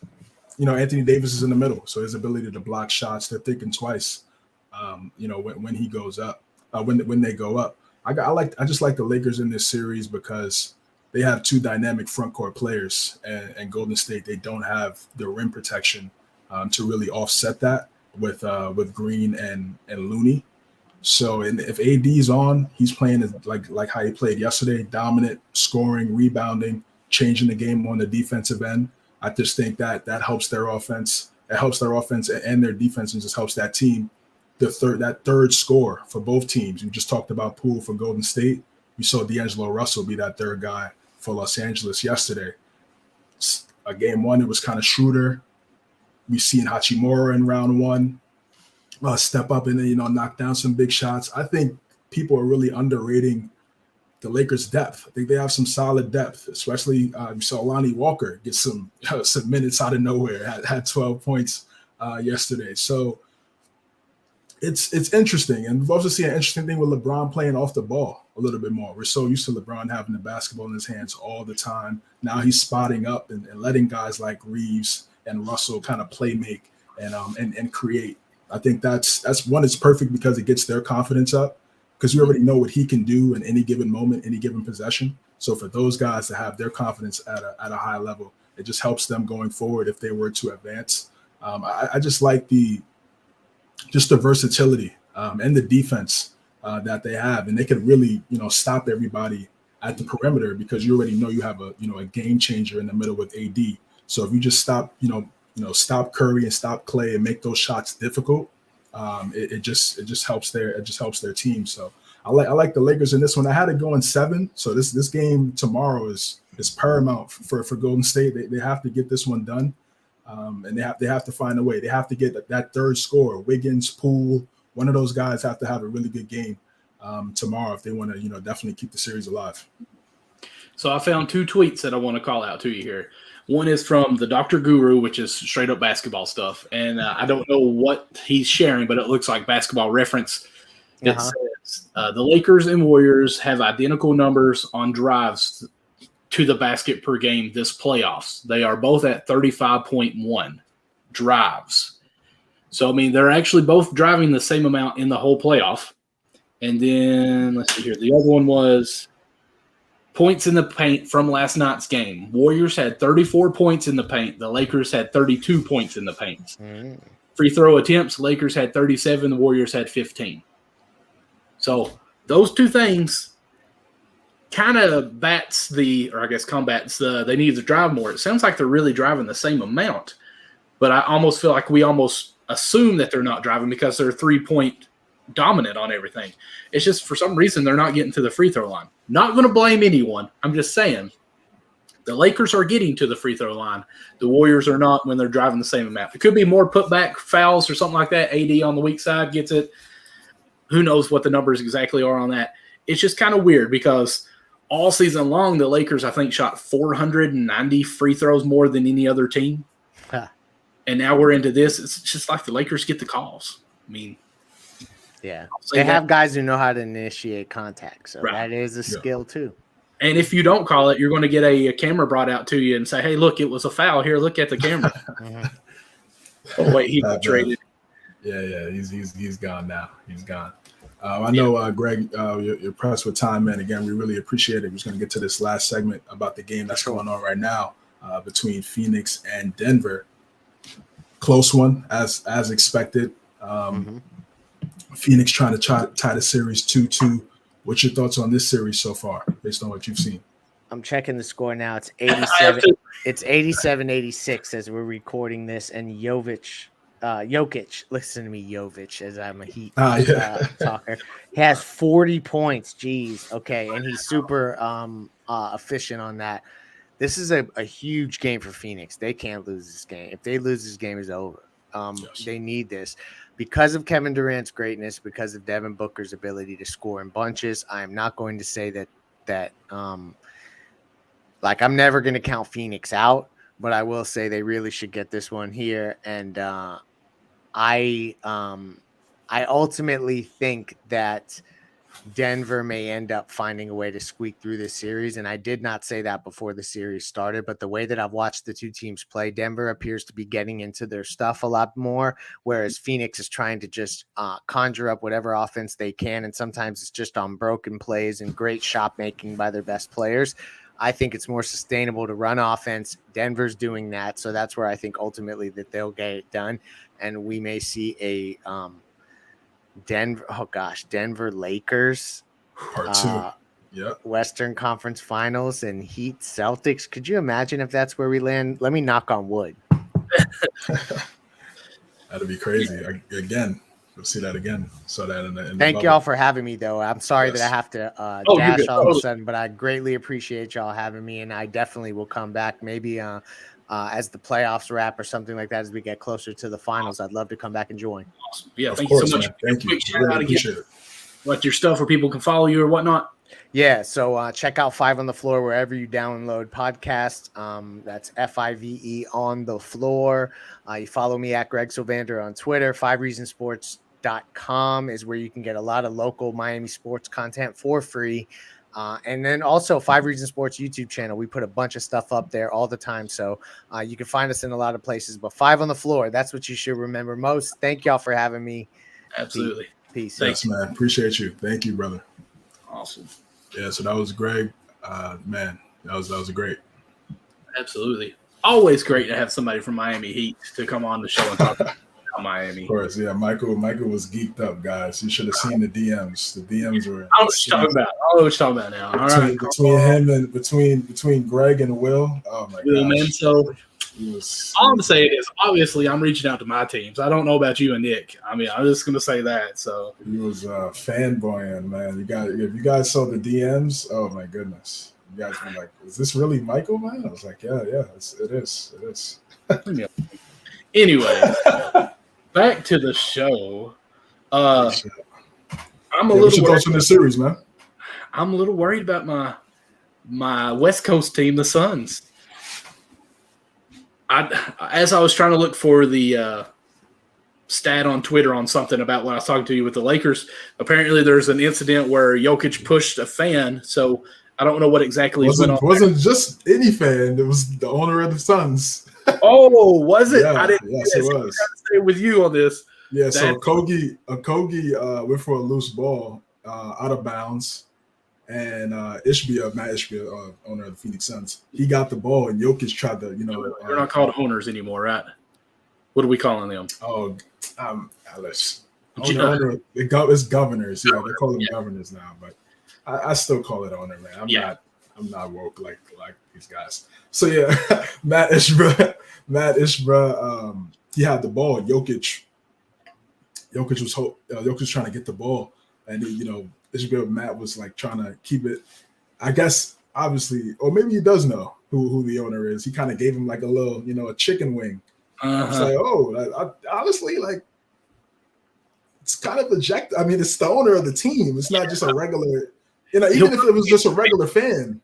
Anthony Davis is in the middle. So his ability to block shots, they're thinking twice, when he goes up, when they go up. I just like the Lakers in this series because – they have 2 dynamic front court players, and Golden State, they don't have the rim protection to really offset that with Green and Looney. So if AD's on, he's playing like how he played yesterday, dominant, scoring, rebounding, changing the game on the defensive end. I just think that helps their offense. It helps their offense and their defense, and just helps that team. That third score for both teams. We just talked about Poole for Golden State. We saw D'Angelo Russell be that third guy for Los Angeles yesterday. Game 1, it was kind of Schroeder. We've seen Hachimura in round 1 step up and knock down some big shots. I think people are really underrating the Lakers' depth. I think they have some solid depth, especially you saw Lonnie Walker get some minutes out of nowhere. Had 12 points yesterday. So it's interesting, and we've also seen an interesting thing with LeBron playing off the ball a little bit more. We're so used to LeBron having the basketball in his hands all the time. Now he's spotting up and letting guys like Reeves and Russell kind of play make and create. I think that's one. It's perfect because it gets their confidence up because you already know what he can do in any given moment, any given possession. So for those guys to have their confidence at a high level, it just helps them going forward if they were to advance. I just like the versatility and the defense that they have, and they can really stop everybody at the perimeter because you already know you have a game changer in the middle with AD. So if you just stop stop Curry and stop Clay and make those shots difficult, it just helps their team. So I like the Lakers in this one. I had it going 7. So this game tomorrow is paramount for Golden State. They have to get this one done. And they have to find a way. They have to get that third scorer. Wiggins, Poole, one of those guys have to have a really good game tomorrow if they want to, definitely keep the series alive. So I found 2 tweets that I want to call out to you here. One is from the Dr. Guru, which is straight up basketball stuff, and I don't know what he's sharing, but it looks like Basketball Reference. It says the Lakers and Warriors have identical numbers on drives to the basket per game this playoffs. They are both at 35.1 drives. So, I mean, they're actually both driving the same amount in the whole playoff. And then, let's see here. The other one was points in the paint from last night's game. Warriors had 34 points in the paint. The Lakers had 32 points in the paint. Free throw attempts, Lakers had 37. The Warriors had 15. So, those 2 things kind of combats they need to drive more. It sounds like they're really driving the same amount, but I almost feel like we almost assume that they're not driving because they're 3-point dominant on everything. It's just for some reason they're not getting to the free throw line. Not going to blame anyone. I'm just saying the Lakers are getting to the free throw line. The Warriors are not when they're driving the same amount. It could be more putback fouls or something like that. AD on the weak side gets it. Who knows what the numbers exactly are on that. It's just kind of weird because all season long, the Lakers, I think, shot 490 free throws more than any other team. And now we're into this. It's just like the Lakers get the calls. I mean, yeah, they have guys who know how to initiate contact. So that is a skill too. And if you don't call it, you're going to get a camera brought out to you and say, hey, look, it was a foul. Here, look at the camera. Oh, wait, he got traded. Yeah, he's gone now. He's gone. I know, Greg, you're pressed with time, man. Again, we really appreciate it. We're just going to get to this last segment about the game that's going on right now between Phoenix and Denver. Close one, as expected. Phoenix trying to tie the series 2-2. What's your thoughts on this series so far, based on what you've seen? I'm checking the score now. It's 87. It's 87-86 as we're recording this, and Jokic, listen to me, Jovic, as I'm a Heat talker. He has 40 points. Jeez. Okay. And he's super efficient on that. This is a huge game for Phoenix. They can't lose this game. If they lose, this game is over. They need this. Because of Kevin Durant's greatness, because of Devin Booker's ability to score in bunches, I am not going to say that I'm never going to count Phoenix out, but I will say they really should get this one here. And I ultimately think that Denver may end up finding a way to squeak through this series. And I did not say that before the series started, but the way that I've watched the 2 teams play, Denver appears to be getting into their stuff a lot more, whereas Phoenix is trying to just conjure up whatever offense they can. And sometimes it's just on broken plays and great shot making by their best players. I think it's more sustainable to run offense. Denver's doing that. So that's where I think ultimately that they'll get it done. And we may see a Denver Lakers Part 2. Western Conference Finals and Heat Celtics. Could you imagine if that's where we land? Let me knock on wood. That'd be crazy. Again, we'll see that again. So that in the Thank y'all for having me, though. I'm sorry that I have to dash all of a sudden, but I greatly appreciate y'all having me, and I definitely will come back. Maybe as the playoffs wrap or something like that, as we get closer to the finals. I'd love to come back and join. Awesome. Yeah, thank you so much. Thank you. Really appreciate it. What your stuff where people can follow you or whatnot? Yeah, so check out 5 on the Floor wherever you download podcasts. That's FIVE on the floor. You follow me at Greg Sylvander on Twitter, 5 Reasons Sports miamisports.com is where you can get a lot of local Miami sports content for free. And then also 5 Reasons Sports YouTube channel. We put a bunch of stuff up there all the time. So you can find us in a lot of places, but 5 on the floor. That's what you should remember most. Thank y'all for having me. Absolutely. Peace. Thanks, man. Appreciate you. Thank you, brother. Awesome. Yeah, so that was Greg. Man, that was great. Absolutely. Always great to have somebody from Miami Heat to come on the show and talk about Miami. Of course, yeah. Michael was geeked up, guys. You should have seen the DMs. The DMs were. I don't know what you're talking about. I don't know what you're talking about now. All right. Between him and between Greg and Will. Oh my god. So all I'm saying is, obviously, I'm reaching out to my teams. I don't know about you and Nick. I mean, I'm just gonna say that. So he was fanboying, man. If you guys saw the DMs, oh my goodness. You guys were like, "Is this really Michael, man?" I was like, "Yeah, it is." Anyway, back to the show. I'm a little. What's your thoughts on the series, man? I'm a little worried about my West Coast team, the Suns. As I was trying to look for the stat on Twitter on something about when I was talking to you with the Lakers, apparently there's an incident where Jokic pushed a fan. So I don't know what exactly went on. It wasn't just any fan. It was the owner of the Suns. Oh, was it? Yeah, I didn't. Yes, it was. I stay with you on this. Yeah, so Kogi went for a loose ball out of bounds, and Matt Ishbia, owner of the Phoenix Suns, he got the ball, and Jokic tried to, They're not called owners anymore, right? What are we calling them? Oh, Alice. It's governors. Yeah, they call them governors now, but I still call it owner, man. I'm not woke like these guys. So yeah, Matt Ishbia, he had the ball. Jokic was trying to get the ball, and Matt was like trying to keep it. I guess obviously, or maybe he does know who the owner is. He kind of gave him like a little, a chicken wing. It's like, honestly, like it's kind of eject. I mean, it's the owner of the team. It's not just a regular. Even if it was just a regular fan.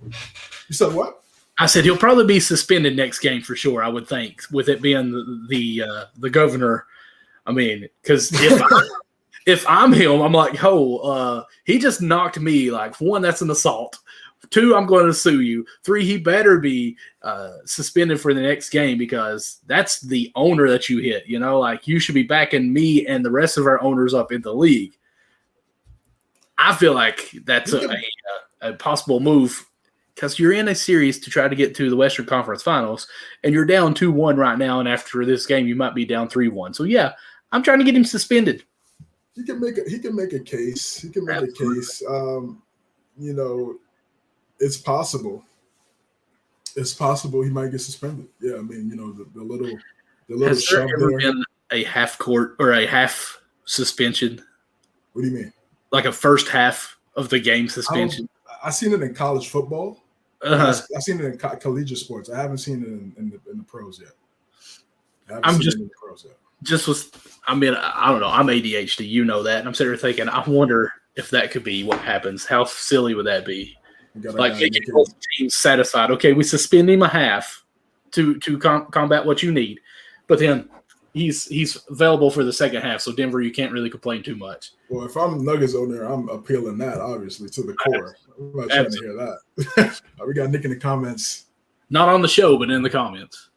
You said what? I said he'll probably be suspended next game for sure. I would think, with it being the governor. I mean, because if I'm him, I'm like, he just knocked me. Like, 1, that's an assault. 2, I'm going to sue you. 3, he better be suspended for the next game because that's the owner that you hit. Like you should be backing me and the rest of our owners up in the league. I feel like that's a possible move because you're in a series to try to get to the Western Conference Finals, and you're down 2-1 right now, and after this game, you might be down 3-1. So, yeah, I'm trying to get him suspended. He can make a case. It's possible. It's possible he might get suspended. Yeah, I mean, the little Has there shove ever there. been a half court or a half suspension? What do you mean? Like a first half of the game suspension? I've seen it in college football. I've seen it in collegiate sports. I haven't seen it in the pros yet. I don't know. I'm ADHD. You know that. And I'm sitting there thinking, I wonder if that could be what happens. How silly would that be? Like, get both teams satisfied. Okay, we suspend him a half to combat what you need. But then he's available for the second half. So, Denver, you can't really complain too much. Well, if I'm Nuggets owner, I'm appealing that, obviously, to the core. I'm not trying to hear that. We got Nick in the comments. Not on the show, but in the comments.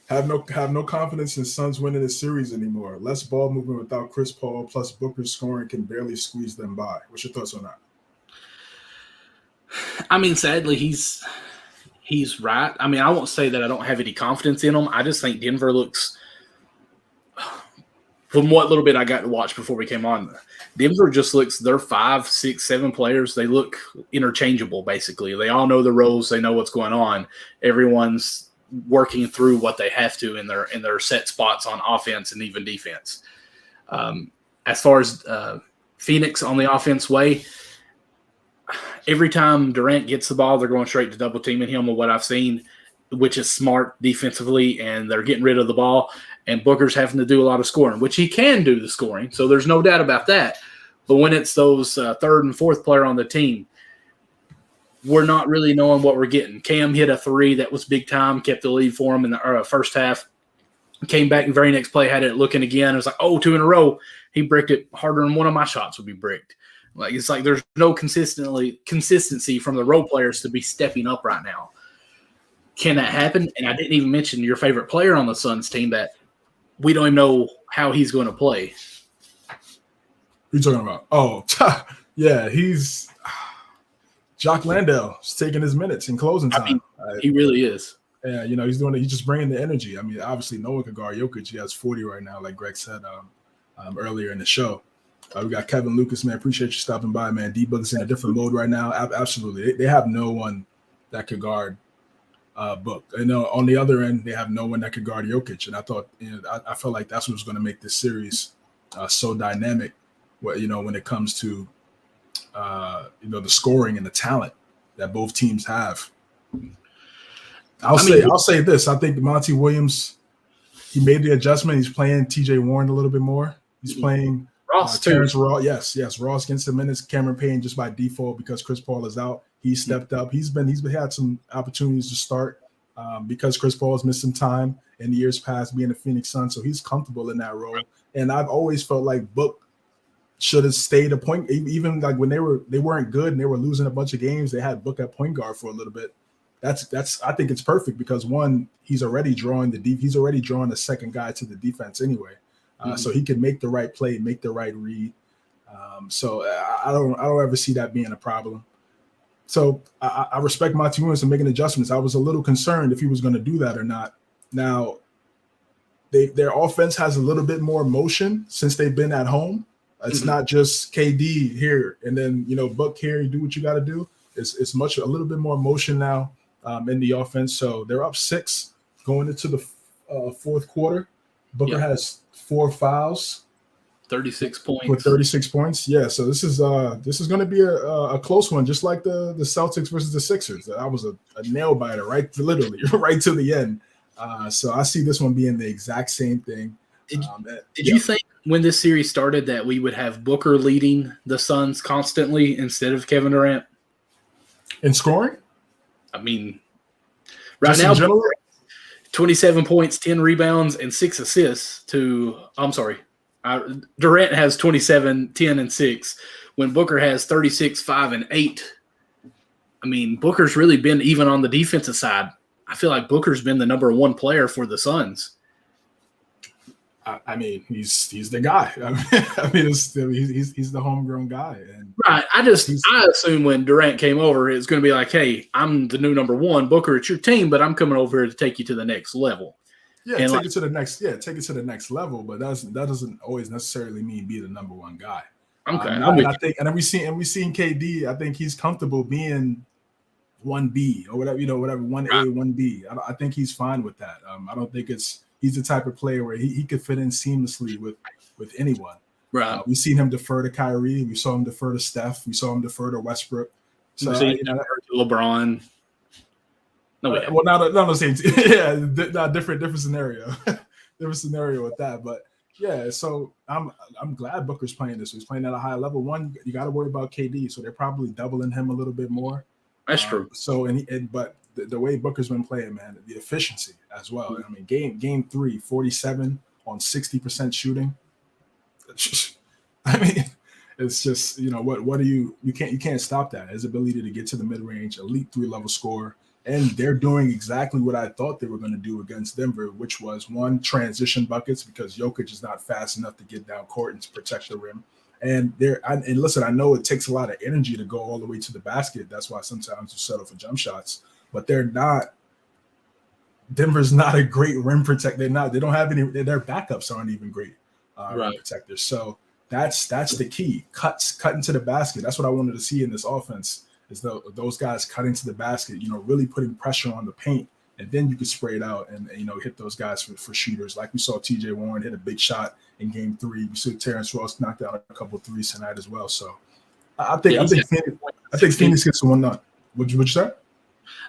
Have no confidence in Suns winning this series anymore. Less ball movement without Chris Paul, plus Booker's scoring can barely squeeze them by. What's your thoughts on that? I mean, sadly, he's right. I mean, I won't say that I don't have any confidence in him. I just think Denver looks, from what little bit I got to watch before we came on, Denver just looks, they're 5, 6, 7 players. They look interchangeable, basically. They all know the roles. They know what's going on. Everyone's working through what they have to in their set spots on offense and even defense. As far as Phoenix on the offense way, every time Durant gets the ball, they're going straight to double teaming him, of what I've seen, which is smart defensively, and they're getting rid of the ball. And Booker's having to do a lot of scoring, which he can do the scoring, so there's no doubt about that. But when it's those third and fourth player on the team, we're not really knowing what we're getting. Cam hit a 3 that was big time, kept the lead for him in the first half. Came back the very next play, had it looking again. It was like, oh, 2 in a row. He bricked it harder than one of my shots would be bricked. Like, it's like there's no consistency from the role players to be stepping up right now. Can that happen? And I didn't even mention your favorite player on the Suns team that we don't even know how he's going to play. Who you talking about? Oh, yeah, he's Jock Landale is taking his minutes in closing time. I mean, he really is. Yeah, you know, he's doing it. He's just bringing the energy. I mean, obviously, no one can guard Jokic. He has 40 right now, like Greg said earlier in the show. We got Kevin Lucas, man. Appreciate you stopping by, man. D-Book's in a different mode right now. Absolutely. They have no one that could guard Book. You know, on the other end, they have no one that could guard Jokic. And I thought, you know, I felt like that's what was going to make this series so dynamic, you know, when it comes to, you know, the scoring and the talent that both teams have. I'll say this. I think Monty Williams, he made the adjustment. He's playing TJ Warren a little bit more. He's playing Ross Terrence Ross. Yes. Ross gets the minutes. Cameron Payne just by default because Chris Paul is out. He stepped up. He's had some opportunities to start because Chris Paul has missed some time in the years past being a Phoenix Sun. So he's comfortable in that role. And I've always felt like Book should have stayed a point. Even like when they weren't good and they were losing a bunch of games, they had Book at point guard for a little bit. That's I think it's perfect because one, he's already drawing the second guy to the defense anyway, so he can make the right play, make the right read. So I don't ever see that being a problem. So I respect Monty Williams and making adjustments. I was a little concerned if he was going to do that or not. Now, their offense has a little bit more motion since they've been at home. It's not just KD here and then Book here. You do what you got to do. It's a little bit more motion now. In the offense, so they're up 6 going into the fourth quarter. Booker has 4 fouls, 36 points. With 36 points. Yeah, so this is going to be a close one, just like the Celtics versus the Sixers. That was a nail biter, literally right to the end. So I see this one being the exact same thing. Did you think when this series started that we would have Booker leading the Suns constantly instead of Kevin Durant in scoring? I mean, right now, 27 points, 10 rebounds, and 6 assists Durant has 27, 10, and 6, when Booker has 36, 5, and 8. I mean, Booker's really been, even on the defensive side, I feel like Booker's been the number 1 player for the Suns. I mean, he's the guy. I mean, he's the homegrown guy. And right. I assume when Durant came over, it's going to be like, hey, I'm the new number 1. Booker, it's your team, but I'm coming over here to take you to the next level. Yeah, take it to the next level. But that doesn't always necessarily mean be the number 1 guy. Okay. And we've seen KD. I think he's comfortable being 1B or whatever, 1A, 1B. I think he's fine with that. I don't think he's the type of player where he could fit in seamlessly with anyone. Right. We've seen him defer to Kyrie. We saw him defer to Steph. We saw him defer to Westbrook. So defer to LeBron. No way. Well, not the same team. Yeah, different scenario. Different scenario with that. But yeah, so I'm glad Booker's playing this. He's playing at a high level. One, you got to worry about KD, so they're probably doubling him a little bit more. That's true. So but the way Booker's been playing, man, the efficiency as well. I mean, game 3, 47 on 60% shooting. I mean, it's just, what do you can't stop that. His ability to get to the mid-range, elite 3-level scorer. And they're doing exactly what I thought they were going to do against Denver, which was, 1, transition buckets, because Jokic is not fast enough to get down court and to protect the rim. And listen, I know it takes a lot of energy to go all the way to the basket. That's why sometimes you settle for jump shots. But Denver's not a great rim protector. They don't have any. Their backups aren't even great rim protectors. So that's the key. Cutting to the basket. That's what I wanted to see in this offense. Is those guys cutting to the basket. Really putting pressure on the paint, and then you could spray it out and hit those guys for shooters. Like we saw T.J. Warren hit a big shot in Game 3. We saw Terrence Ross knock down a couple of threes tonight as well. So I think Phoenix gets one nut. What'd you say?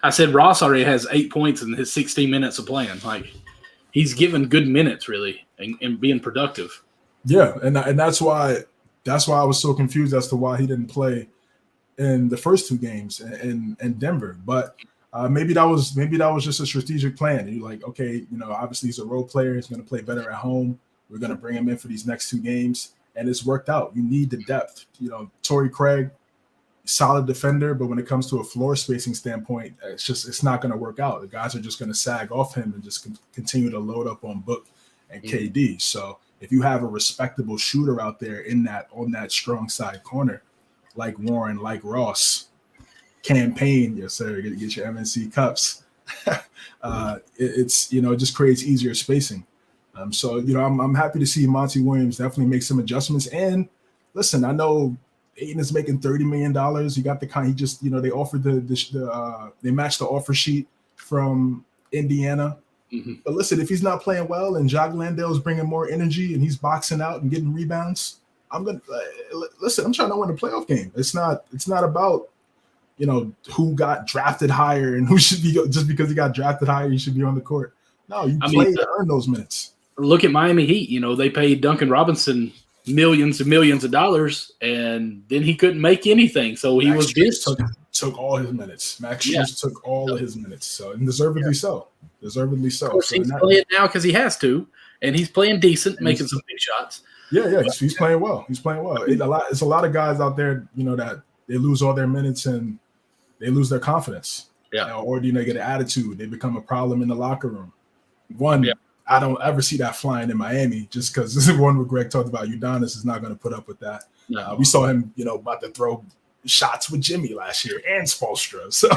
I said Ross already has 8 points in his 16 minutes of playing. Like, he's given good minutes, really, and being productive. Yeah, and that's why I was so confused as to why he didn't play in the first 2 games in Denver. But maybe that was just a strategic plan. And you're like, okay, obviously he's a role player. He's going to play better at home. We're going to bring him in for these next 2 games, and it's worked out. You need the depth. Torrey Craig, solid defender, but when it comes to a floor spacing standpoint, it's not going to work out. The guys are just going to sag off him and just continue to load up on Book and KD. So if you have a respectable shooter out there on that strong side corner, like Warren, like Ross, campaign, yes sir, get your MNC cups. It just creates easier spacing. So I'm happy to see Monty Williams definitely make some adjustments. And listen, I know Ayton is making $30 million. He got they offered they matched the offer sheet from Indiana. Mm-hmm. But listen, if he's not playing well and Jock Landale is bringing more energy and he's boxing out and getting rebounds, I'm trying to win a playoff game. It's not about who got drafted higher and who should be, just because he got drafted higher, he should be on the court. No, you play to earn those minutes. Look at Miami Heat. They paid Duncan Robinson millions and millions of dollars, and then he couldn't make anything. So he was benched. Took all his minutes. Max Strus took all of his minutes. So, and deservedly so. Deservedly so. Of course, he's playing now because he has to, and he's playing decent, making some big shots. Yeah, he's playing well. He's playing well. It's a lot of guys out there, that they lose all their minutes and they lose their confidence. Yeah. Or they get an attitude. They become a problem in the locker room. I don't ever see that flying in Miami, just because this is one where Greg talked about. Udonis is not going to put up with that. No. We saw him, about to throw shots with Jimmy last year and Spoelstra. So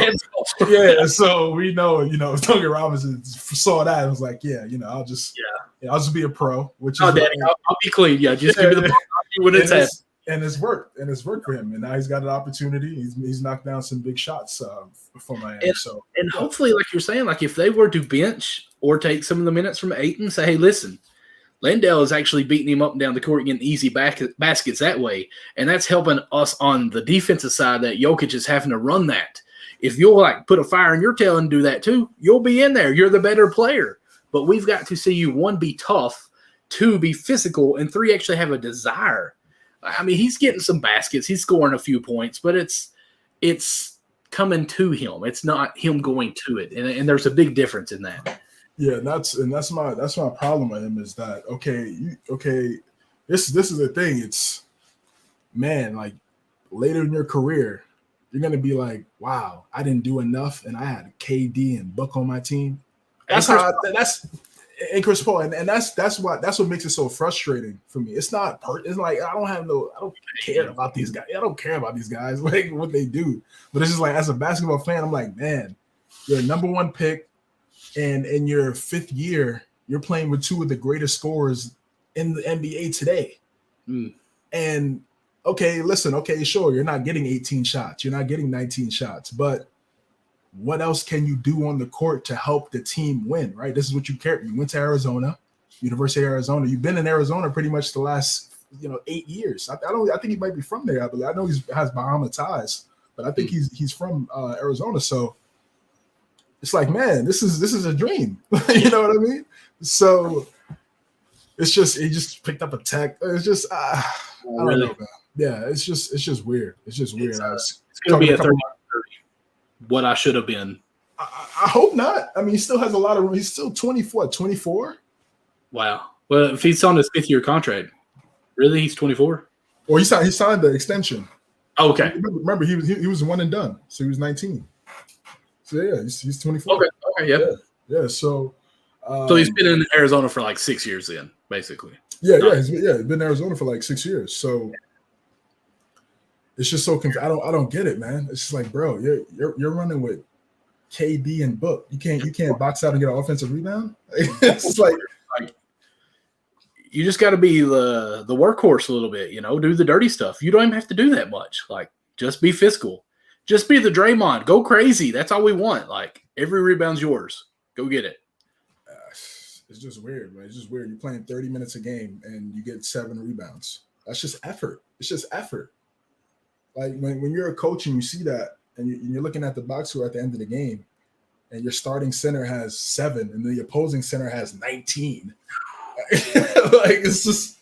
so we know, Duncan Robinson saw that and was like, I'll just be a pro. Which is Daddy, I'll be clean. Yeah, just give me the ball. When it's happening. And it's worked. For him. And now he's got an opportunity. He's knocked down some big shots for Miami. And hopefully, like you're saying, like if they were to bench or take some of the minutes from Ayton, say, hey, listen, Landale is actually beating him up and down the court, getting easy baskets that way. And that's helping us on the defensive side that Jokic is having to run that. If you'll put a fire in your tail and do that too, you'll be in there. You're the better player. But we've got to see you, 1, be tough, 2, be physical, and 3, actually have a desire. I mean, he's getting some baskets. He's scoring a few points, but it's coming to him. It's not him going to it. And there's a big difference in that. Yeah, that's my problem with him is that this is the thing. It's, man, like later in your career, you're gonna be like, wow, I didn't do enough, and I had KD and Book on my team. And Chris Paul, and that's what makes it so frustrating for me. It's like I don't care about these guys. I don't care about these guys, like what they do. But it's just like, as a basketball fan, I'm like, man, you're a number 1 pick. And in your 5th year, you're playing with 2 of the greatest scorers in the NBA today. And sure, you're not getting 18 shots. You're not getting 19 shots. But what else can you do on the court to help the team win, right? This is what you care. You went to Arizona, University of Arizona. You've been in Arizona pretty much the last 8 years. I think he might be from there. I know he has Bahama ties, but I think he's from Arizona. So it's like, man, this is a dream. You know what I mean? So it's just, he just picked up a tech. It's just, I don't know, man. Yeah, it's just weird. It's just weird. It's going to be a 30, what I should have been. I hope not. I mean, he still has a lot of, he's still 24. Wow. Well, if he's on his 5th year contract, really, he's 24? Well, he signed the extension. Okay. Remember, he was 1 and done, so he was 19. So yeah, he's 24. Okay, yeah. So he's been in Arizona for like 6 years, then, basically. Yeah, he's been in Arizona for like 6 years. So it's just so I don't get it, man. It's just like, bro, you're running with KD and Book. You can't box out and get an offensive rebound. It's like you just got to be the workhorse a little bit, do the dirty stuff. You don't even have to do that much. Like, just be physical. Just be the Draymond. Go crazy. That's all we want. Like, every rebound's yours. Go get it. It's just weird, man. It's just weird. You're playing 30 minutes a game and you get 7 rebounds. That's just effort. It's just effort. Like, when you're a coach and you see that and you're looking at the box score at the end of the game and your starting center has 7 and the opposing center has 19. Like, it's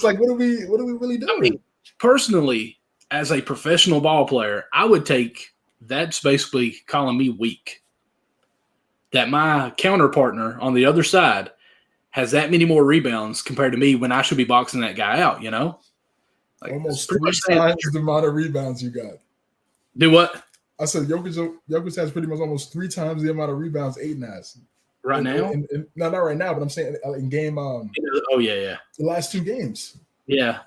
like, what are we really doing? I mean, personally, as a professional ball player, I would take that's basically calling me weak. that my counter partner on the other side has that many more rebounds compared to me when I should be boxing that guy out, you know? Like, Almost 3 times the amount of rebounds you got. Do what? I said Jokic has pretty much almost 3 times the amount of rebounds Ayton has. Right now? No, not right now, but I'm saying in game. Oh, yeah. The last 2 games. Yeah.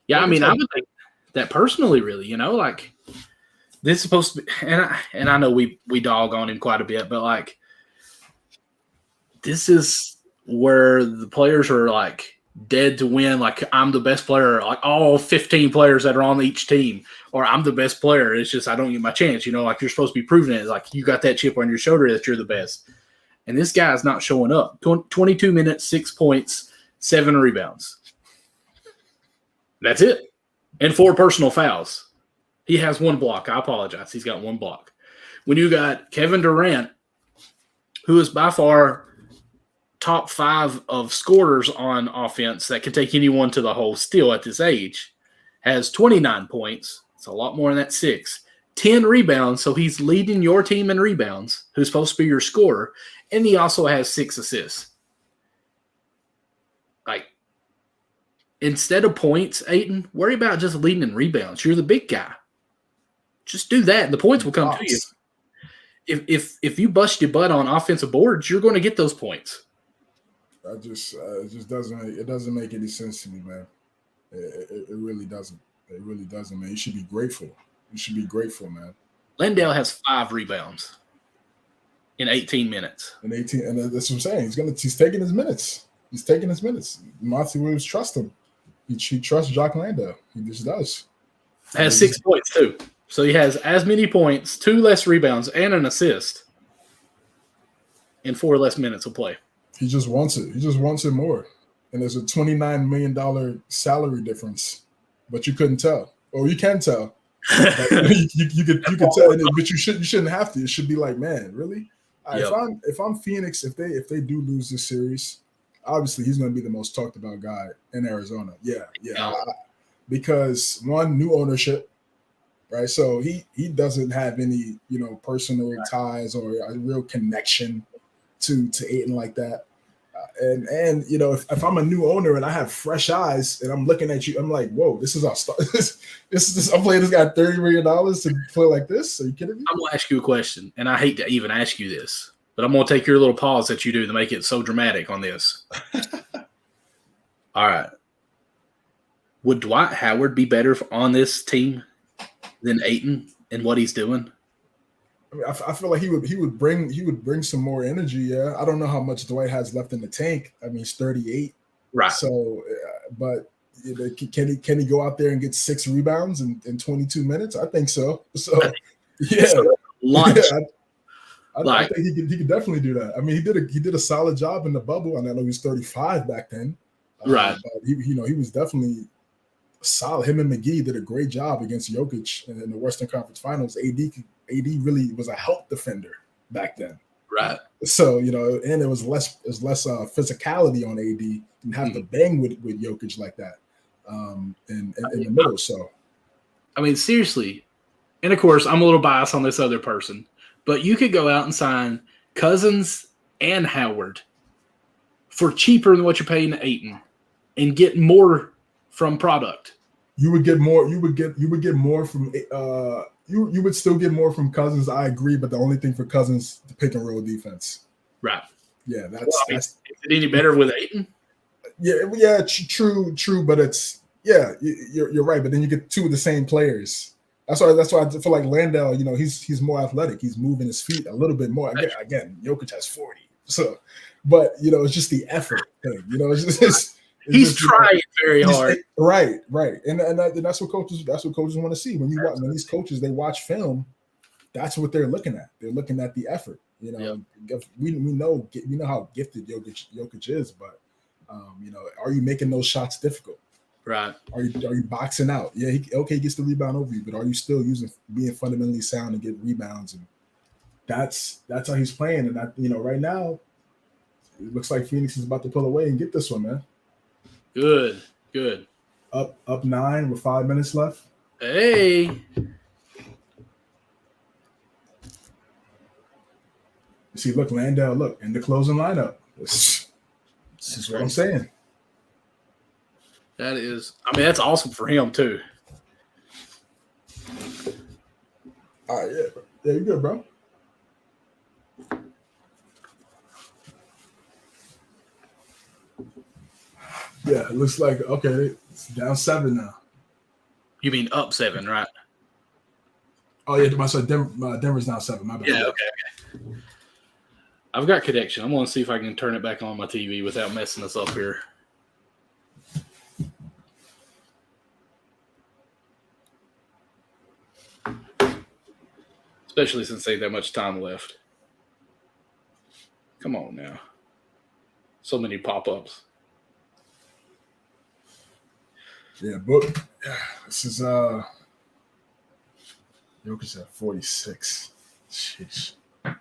Yeah, I mean, I would think that personally, really, you know, like, this is supposed to be, and I know we dog on him quite a bit, but, like, this is where the players are, like, dead to win. Like, I'm the best player, like, all 15 players that are on each team, or I'm the best player. It's just I don't get my chance, you know, like, you're supposed to be proving it. Like, you got that chip on your shoulder that you're the best. And this guy's not showing up. 22 minutes, 6 points, 7 rebounds. That's it. And 4 personal fouls. He has 1 block. I apologize. He's got 1 block. When you got Kevin Durant, who is by far top 5 of scorers on offense that can take anyone to the hole still at this age, has 29 points. It's a lot more than that 6. 10 rebounds, so he's leading your team in rebounds, who's supposed to be your scorer, and he also has 6 assists. Like, instead of points, Ayton, worry about just leading in rebounds. You're the big guy. Just do that, and the points will come to you. If you bust your butt on offensive boards, you're going to get those points. It just doesn't make any sense to me, man. It really doesn't. It really doesn't, man. You should be grateful. You should be grateful, man. Landale has 5 rebounds in 18 minutes. And that's what I'm saying. He's taking his minutes. He's taking his minutes. Monty Williams trusts him. He trusts Jock Landale. He just does. Has 6 points too. So he has as many points, 2 less rebounds, and an assist in 4 less minutes of play. He just wants it. He just wants it more. And there's a $29 million salary difference, but you couldn't tell. Or you can tell. you could tell, but you shouldn't have to. It should be like, man, really? Yep. If I'm Phoenix, if they do lose this series, obviously he's going to be the most talked about guy in Arizona. Yeah. Because one, new ownership, right? So he doesn't have any personal ties or a real connection to Ayton like that. And if I'm a new owner and I have fresh eyes and I'm looking at you, I'm like, whoa, this is our start. I'm playing this guy $30 million to play like this. Are you kidding me? I'm gonna ask you a question, and I hate to even ask you this, but I'm gonna take your little pause that you do to make it so dramatic on this. All right. Would Dwight Howard be better on this team than Ayton and what he's doing? I mean, I feel like he would bring some more energy. Yeah, I don't know how much Dwight has left in the tank. I mean, he's 38, right? So, but can he go out there and get 6 rebounds in 22 minutes? I think so. So, yeah, I think he could definitely do that. I mean, he did a solid job in the bubble, and I know he was 35 back then, right? But he was definitely solid. Him and McGee did a great job against Jokic in the Western Conference Finals. AD really was a help defender back then. Right. So, and it was less physicality on AD. Didn't have to bang with Jokic like that in the middle. So, I mean, seriously. And of course, I'm a little biased on this other person, but you could go out and sign Cousins and Howard for cheaper than what you're paying Ayton and get more from product. You would get more. You would get more from. You would still get more from Cousins. I agree, but the only thing for Cousins, the pick and roll defense. Right. Yeah, is it any better with Ayton? Yeah, true, but it's you're right. But then you get 2 of the same players. That's why I feel like Landale. He's more athletic. He's moving his feet a little bit more. Again, Jokic has 40. So, but it's just the effort thing. He's trying very hard. Right. And that's what coaches want to see. When these coaches, they watch film, that's what they're looking at. They're looking at the effort. We know how gifted Jokic is, but are you making those shots difficult? Right. Are you boxing out? Yeah, he gets the rebound over you, but are you still being fundamentally sound and getting rebounds? And that's how he's playing. And right now, it looks like Phoenix is about to pull away and get this one, man. Good. Up 9 with 5 minutes left. Hey. See, look, Landale, look, in the closing lineup. This is what I'm saying. That is, I mean, that's awesome for him too. All right, yeah, you're good, bro. Yeah, it looks like okay, it's down 7 now. You mean up 7, right? Oh yeah, Denver's down 7. My bad. Yeah, okay. I've got connection. I'm gonna see if I can turn it back on my TV without messing us up here. Especially since ain't that much time left. Come on now. So many pop-ups. Yeah, but this is Jokic at 46. Sheesh. I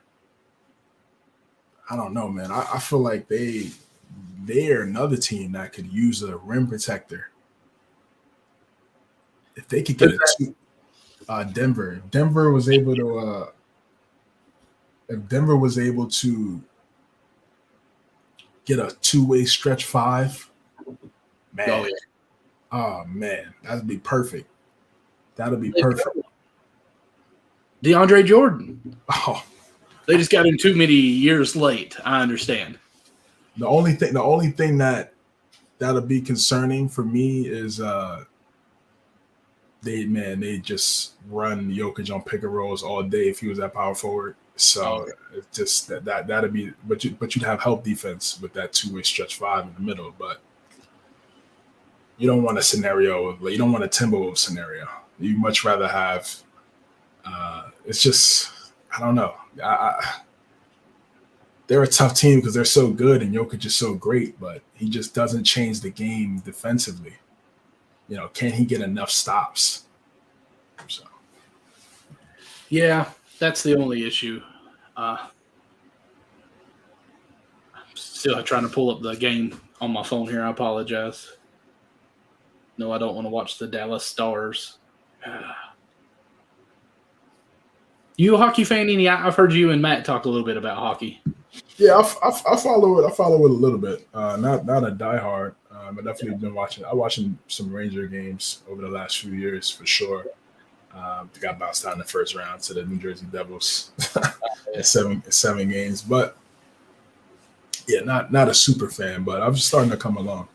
don't know, man. I feel like they're another team that could use a rim protector. If they could get Denver. Denver was able to if Denver was able to get a 2-way stretch 5, man. Oh, yeah. Oh man, that'd be perfect. That'd be perfect. DeAndre Jordan. Oh, they just got him too many years late. I understand. The only thing that'll be concerning for me is they just run Jokic on pick and rolls all day if he was at power forward. So it's just that'd be, but you'd have help defense with that 2-way stretch 5 in the middle, but. You don't want a scenario, you don't want a Timberwolves scenario. You much rather have. It's just, I don't know. They're a tough team because they're so good and Jokic is so great, but he just doesn't change the game defensively. You know, can he get enough stops? So. Yeah, that's the only issue. I'm still trying to pull up the game on my phone here. I apologize. No, I don't want to watch the Dallas Stars. You a hockey fan, Any? I've heard you and Matt talk a little bit about hockey. Yeah, I follow it. I follow it a little bit. Not a diehard. I definitely been watching. I'm watching some Ranger games over the last few years for sure. They got bounced out in the first round to the New Jersey Devils in seven games, but yeah, not a super fan. But I'm just starting to come along.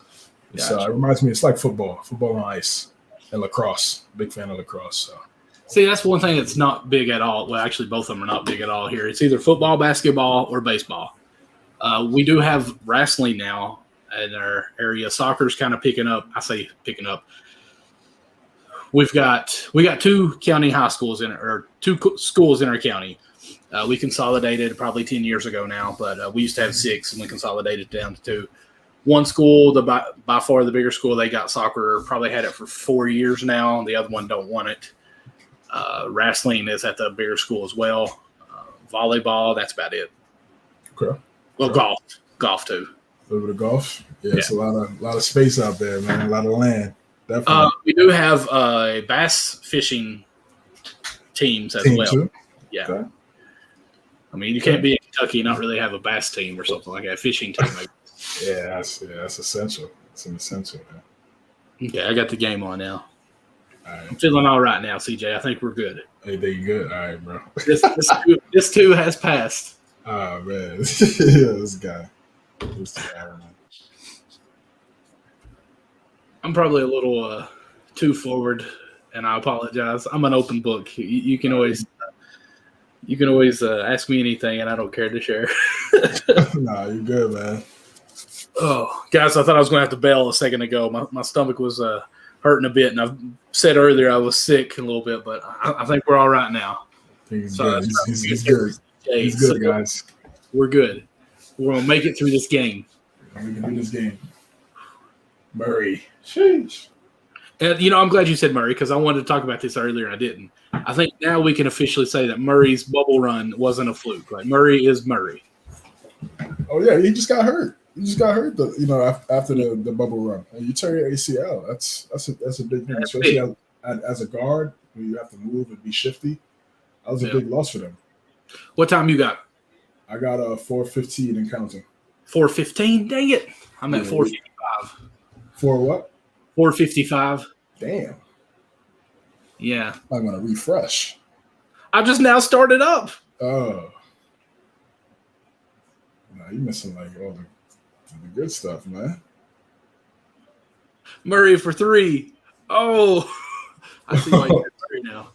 So it reminds me, it's like football on ice, and lacrosse. Big fan of lacrosse. So. See, that's one thing that's not big at all. Well, actually, both of them are not big at all here. It's either football, basketball, or baseball. We do have wrestling now in our area. Soccer's kind of picking up. I say picking up. We got 2 county high schools or 2 schools in our county. We consolidated probably 10 years ago now, but we used to have 6, and we consolidated down to 2. One school, by far the bigger school, they got soccer, probably had it for 4 years now. The other one don't want it. Wrestling is at the bigger school as well. Volleyball, that's about it. Okay. Well, golf too. A little bit of golf. Yeah, it's a lot of space out there, man. A lot of land. Definitely. We do have bass fishing teams as well. Too? Yeah. Okay. I mean, you can't be in Kentucky and not really have a bass team or something like that. Fishing team. Yeah, that's essential. It's an essential, man. Okay, I got the game on now. All right. I'm feeling all right now, CJ. I think we're good. Hey, there you good. All right, bro. This too has passed. Oh, man. This guy. I'm probably a little too forward, and I apologize. I'm an open book. You can always ask me anything, and I don't care to share. Nah, you're good, man. Oh, guys, I thought I was going to have to bail a second ago. My stomach was hurting a bit, and I've said earlier I was sick a little bit, but I think we're all right now. He's good. He's good. He's good, guys. We're good. We're going to make it through this game. We can do this game. Murray. Sheesh. And, I'm glad you said Murray because I wanted to talk about this earlier and I didn't. I think now we can officially say that Murray's bubble run wasn't a fluke. Like Murray is Murray. Oh, yeah. He just got hurt. He just got hurt, after the bubble run. And you tear your ACL. That's a big thing, especially as a guard where you have to move and be shifty. That was a big loss for them. What time you got? I got a 415 and counting. 415? Dang it. I'm at 455. For what? 455. Damn. Yeah. I'm going to refresh. I just now started up. Oh. Nah, you missing like all the good stuff, man. Murray for 3. Oh. I see why you're 3 now.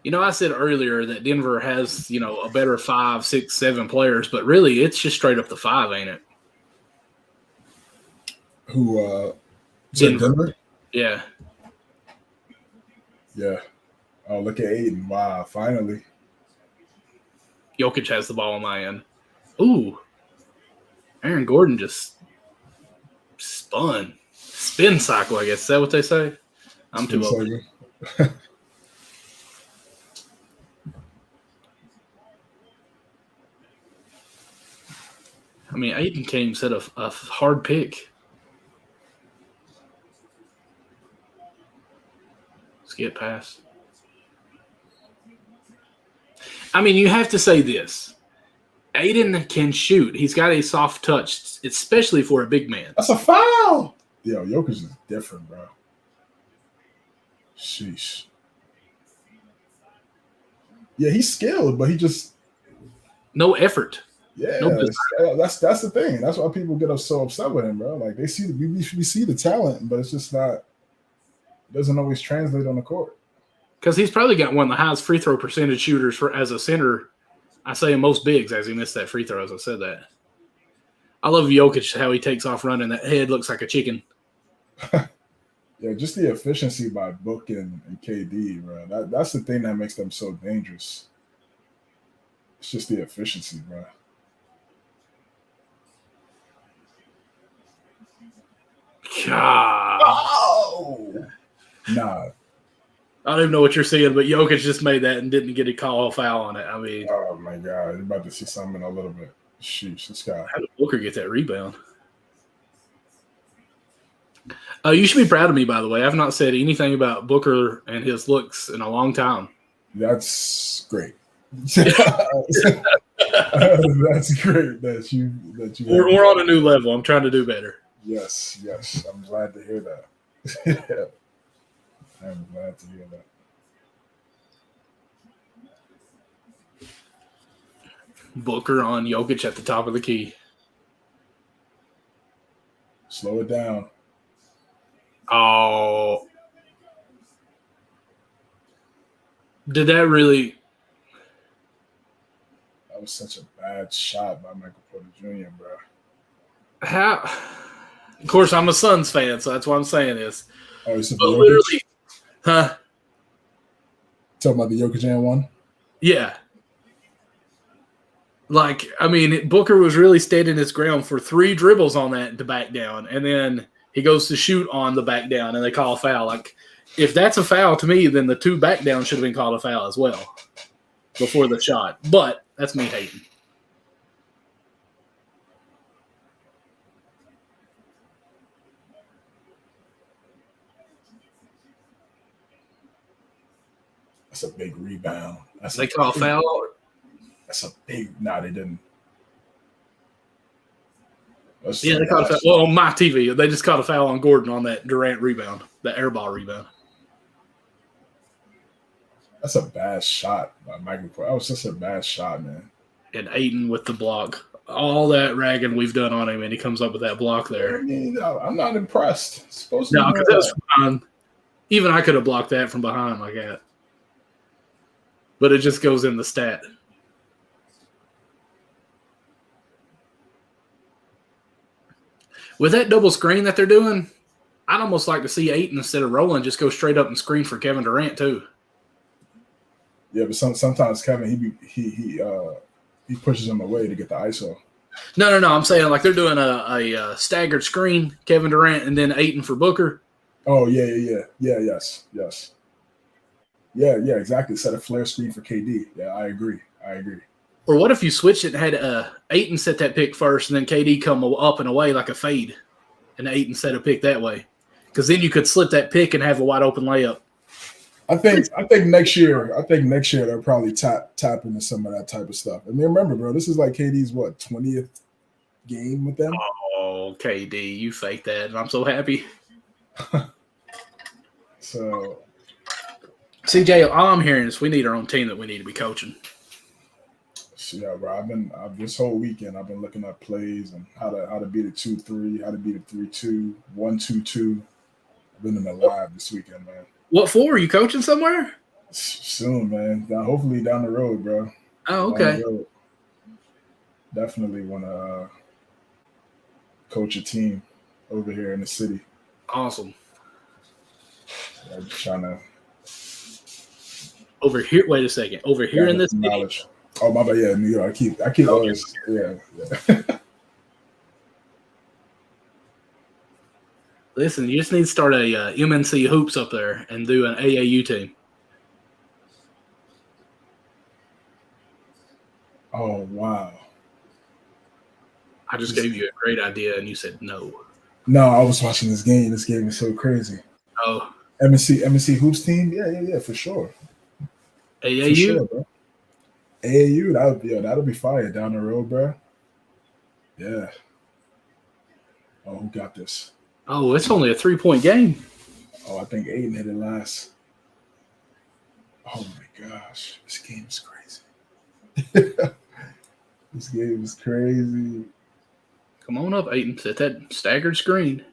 You know, I said earlier that Denver has, a better 5, 6, 7 players, but really it's just straight up the 5, ain't it? Who, Denver? Yeah. Yeah. Oh, look at Aiden. Wow, finally. Jokic has the ball on my end. Ooh. Aaron Gordon just spun. Spin cycle, I guess. Is that what they say? I'm too old. I mean, Aiden came set a hard pick. Let's get past. I mean, you have to say this. Aiden can shoot. He's got a soft touch, especially for a big man. That's a foul. Yo, Jokic is different, bro. Sheesh. Yeah, he's skilled, but he just no effort. Yeah, that's the thing. That's why people get so upset with him, bro. Like we see the talent, but it's just not. It doesn't always translate on the court. Because he's probably got one of the highest free throw percentage shooters as a center. I say in most bigs, as he missed that free throw. As I said that, I love Jokic how he takes off running. That head looks like a chicken. Yeah, just the efficiency by Book and KD, bro. That's the thing that makes them so dangerous. It's just the efficiency, bro. God. Oh! Nah. I don't even know what you're seeing, but Jokic just made that and didn't get a call foul on it. I mean, oh my God, you're about to see something in a little bit. Sheesh, this guy. How did Booker get that rebound? You should be proud of me, by the way. I've not said anything about Booker and his looks in a long time. That's great. That's great that you. We're on a new level. I'm trying to do better. Yes. I'm glad to hear that. I'm glad to hear that. Booker on Jokic at the top of the key. Slow it down. Oh. Did that really? That was such a bad shot by Michael Porter Jr., bro. How? Of course, I'm a Suns fan, so that's what I'm saying is. Oh, you said but literally, huh? Talking about the Jokic and one? Yeah. Like, I mean, Booker was really standing his ground for 3 dribbles on that to back down, and then he goes to shoot on the back down, and they call a foul. Like, if that's a foul to me, then the 2 back down should have been called a foul as well before the shot. But that's me hating. That's a big rebound. They call a foul? That's a big. Nah, they didn't. Yeah, they caught a foul. Well, on my TV, they just caught a foul on Gordon on that Durant rebound, that air ball rebound. That's a bad shot by Michael Porter. That was just a bad shot, man. And Ayton with the block. All that ragging we've done on him, and he comes up with that block there. I mean, I'm not impressed. No, because that was from behind. Even I could have blocked that from behind like that. But it just goes in the stat. With that double screen that they're doing, I'd almost like to see Ayton instead of rolling just go straight up and screen for Kevin Durant too. Yeah, but sometimes Kevin he pushes him away to get the ISO. No. I'm saying like they're doing a staggered screen, Kevin Durant, and then Ayton for Booker. Oh yeah, yes. Yeah, exactly. Set a flare screen for KD. Yeah, I agree. Or what if you switched it and had Ayton set that pick first, and then KD come up and away like a fade, and Ayton set a pick that way? because then you could slip that pick and have a wide open layup. I think next year they'll probably tap into some of that type of stuff. I mean, remember, bro, this is like KD's 20th game with them. Oh, KD, you fake that, and I'm so happy. So, CJ, all I'm hearing is we need our own team that we need to be coaching. Yeah, bro. This whole weekend I've been looking up plays and how to beat a 2-3, how to beat a 3-2, 1-2-2. I've been in the live this weekend, man. What for? Are you coaching somewhere? Soon, man. Hopefully down the road, bro. Oh, okay. Definitely want to coach a team over here in the city. Awesome. I'm trying to. Over here. Wait a second. Over here in this knowledge. City? Oh my bad. Yeah, New York. I keep always. Yeah. Listen, you just need to start a MNC hoops up there and do an AAU team. Oh wow! I just gave you a great idea, and you said no. No, I was watching this game. This game is so crazy. Oh, MNC hoops team. Yeah, for sure. AAU, for sure, bro. AAU. That'll be fire down the road, bro. Yeah. Oh, who got this? Oh, it's only a 3-point game. Oh, I think Aiden hit it last. Oh my gosh, this game is crazy. This game is crazy. Come on up, Aiden. Set that staggered screen.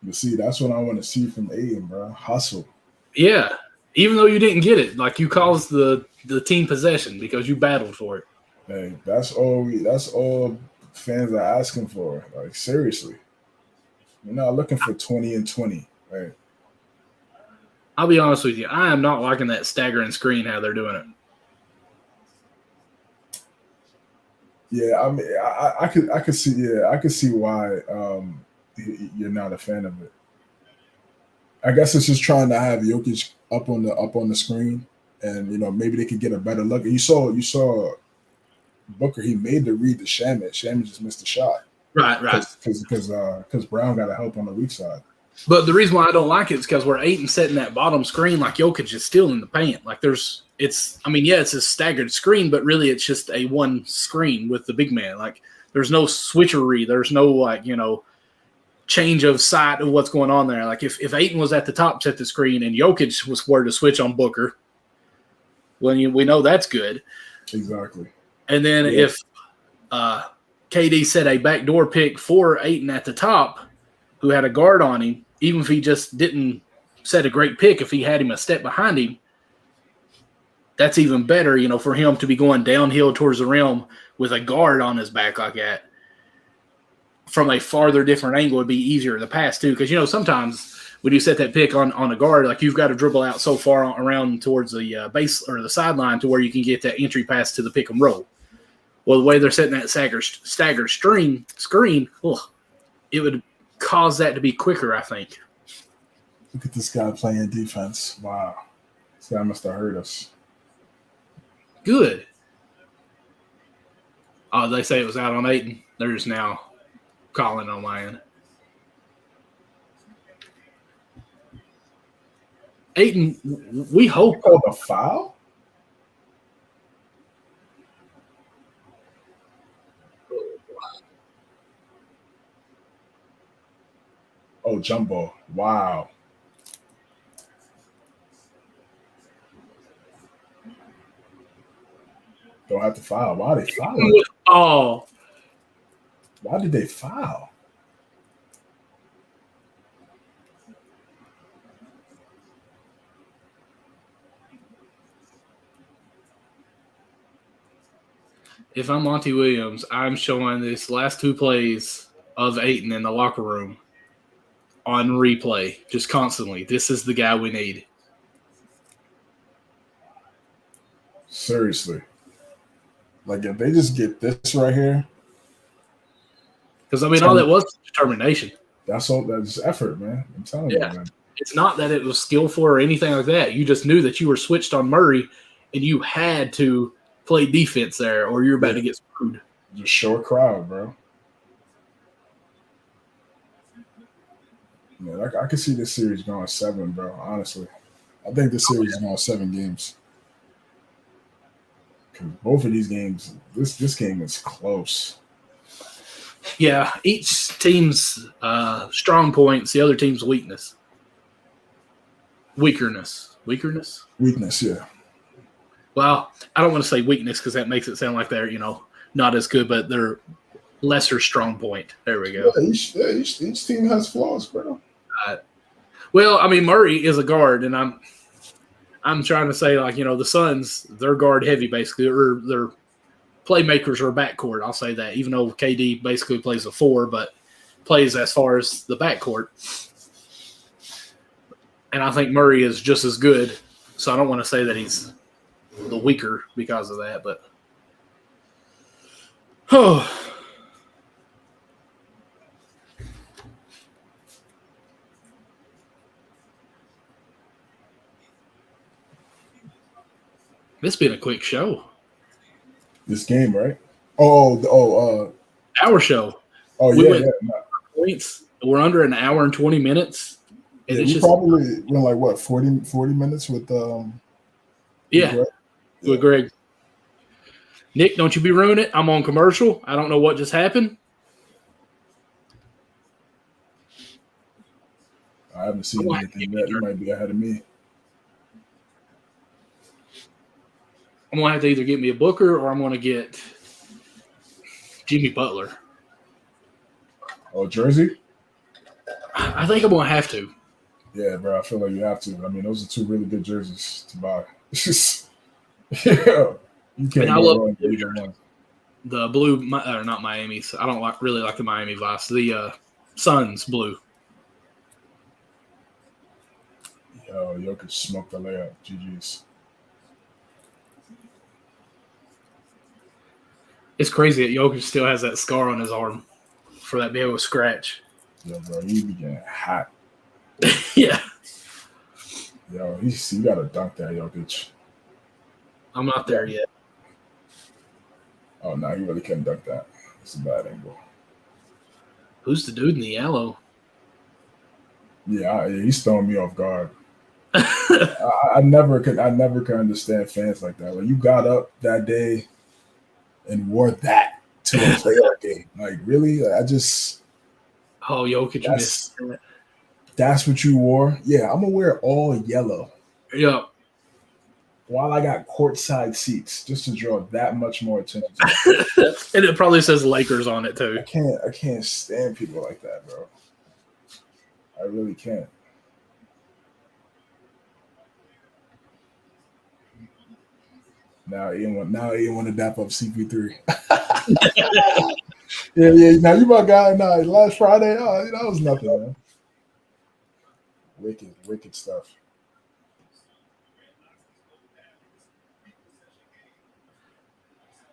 But see, that's what I want to see from Aiden, bro. Hustle. Yeah. Even though you didn't get it, like you caused the team possession because you battled for it. Hey, that's all fans are asking for. Like, seriously. You're not looking for 20 and 20, right? I'll be honest with you. I am not liking that staggering screen, how they're doing it. Yeah, I mean, I could see why you're not a fan of it. I guess it's just trying to have Jokic up on the screen, and maybe they could get a better look. You saw Booker. He made the read to Shamet. Shamet just missed the shot. Right. Because Brown got to help on the weak side. But the reason why I don't like it is because we're 8 and setting that bottom screen like Jokic is still in the paint. Like it's a staggered screen, but really it's just a one screen with the big man. Like there's no switchery. There's no change of sight of what's going on there. Like if Ayton was at the top, set the screen, and Jokic was where to switch on Booker, well, we know that's good. Exactly. And then if KD set a backdoor pick for Ayton at the top, who had a guard on him, even if he just didn't set a great pick, if he had him a step behind him, that's even better, for him to be going downhill towards the rim with a guard on his back like that. From a farther different angle, it'd be easier to pass too. Because, sometimes when you set that pick on a guard, like you've got to dribble out so far around towards the base or the sideline to where you can get that entry pass to the pick and roll. Well, the way they're setting that stagger screen, it would cause that to be quicker, I think. Look at this guy playing defense. Wow. This guy must have hurt us. Good. Oh, they say it was out on Ayton. They're just now calling on my end. Ayton, we hope. Oh, the foul? Oh, jump ball. Wow. Don't have to foul. Why did they foul? Oh. Why did they foul? If I'm Monty Williams, I'm showing this last 2 plays of Ayton in the locker room on replay, just constantly. This is the guy we need. Seriously. Like, if they just get this right here. Because, all that was determination. That's all. That's effort, man. I'm telling you, man. It's not that it was skillful or anything like that. You just knew that you were switched on Murray, and you had to play defense there, or you're about to get screwed. Just short crowd, bro. Yeah, I can see this series going 7, bro. Honestly, I think this series is going 7 games. Because both of these games, this game is close. Yeah, each team's strong points, the other team's weakness. Weakness. Weakness, yeah. Well, I don't want to say weakness because that makes it sound like they're, not as good, but they're lesser strong point. There we go. Yeah, each team has flaws, bro. Well, I mean, Murray is a guard, and I'm trying to say, like, the Suns, they're guard heavy basically, or their playmakers are backcourt. I'll say that, even though KD basically plays a 4, but plays as far as the backcourt. And I think Murray is just as good, so I don't want to say that he's the weaker because of that, but this been a quick show. This game, right? Our show. Oh, we yeah, went yeah. points. We're under an hour and 20 minutes. And Yeah, it's we just probably went like what 40 minutes with yeah, with Greg. Nick, don't you be ruining it. I'm on commercial. I don't know what just happened. I haven't seen anything yet. You might be ahead of me. I'm going to have to either get me a Booker or I'm going to get Jimmy Butler. Oh, jersey? I think I'm going to have to. Yeah, bro. I feel like you have to. I mean, those are 2 really good jerseys to buy. It's just, yeah. You can't go wrong with either one. The blue, or not Miami's. I don't really like the Miami Vice. The Suns blue. Yo, Jokic smoked the layup. GG's. It's crazy that Jokic still has that scar on his arm for that big of a scratch. Yo, bro, he be getting hot. Yeah. Yo, you got to dunk that, Jokic. I'm not there yet. Oh, no, he really can't dunk that. It's a bad angle. Who's the dude in the yellow? Yeah, he's throwing me off guard. I never could understand fans like that. Like, you got up that day and wore that to a playoff game. Like, really? Like, Oh, Jokic missed it. That's what you wore? Yeah, I'm gonna wear all yellow. Yeah. While I got courtside seats, just to draw that much more attention to it. And it probably says Lakers on it too. I can't stand people like that, bro. I really can't. Now Ian want to dap up CP3. yeah. Now you my guy. Now last Friday, that was nothing, man. Wicked stuff.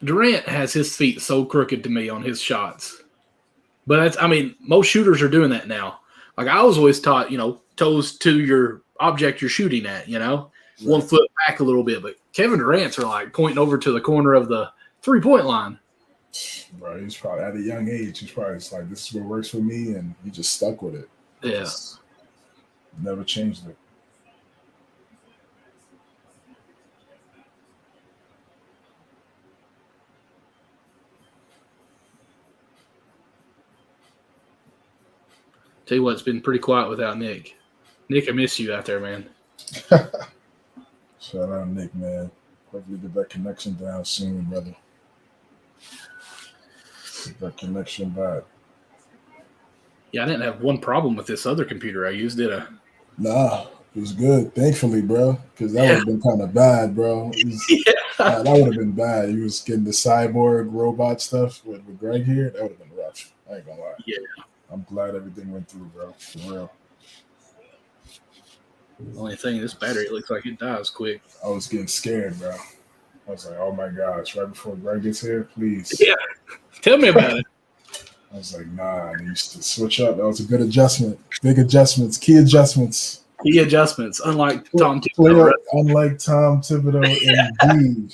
Durant has his feet so crooked to me on his shots. But most shooters are doing that now. Like, I was always taught, toes to your object you're shooting at, Right. 1 foot back a little bit. But Kevin Durant's are like pointing over to the corner of the 3-point line. Bro, he's probably at a young age. He's probably just like, this is what works for me, and he just stuck with it. Yeah. Just never changed it. Tell you what, it's been pretty quiet without Nick. Nick, I miss you out there, man. Shout out Nick, man. Hopefully get that connection down soon, brother. Get that connection back. Yeah, I didn't have one problem with this other computer I used, did I? Nah, it was good, thankfully, bro. Because that would have been kind of bad, bro. That would have been bad. He was getting the cyborg robot stuff with Greg here. That would have been rough. I ain't gonna lie. Yeah. I'm glad everything went through, bro. For real. The only thing, this battery looks like it dies quick. I was getting scared, bro. I was like, oh my gosh, right before Greg gets here, please. Yeah. Tell me about it. I was like, nah, I need to switch up. That was a good adjustment. Big adjustments, key adjustments. Key adjustments, unlike Tom Thibodeau. Unlike Tom Thibodeau, indeed.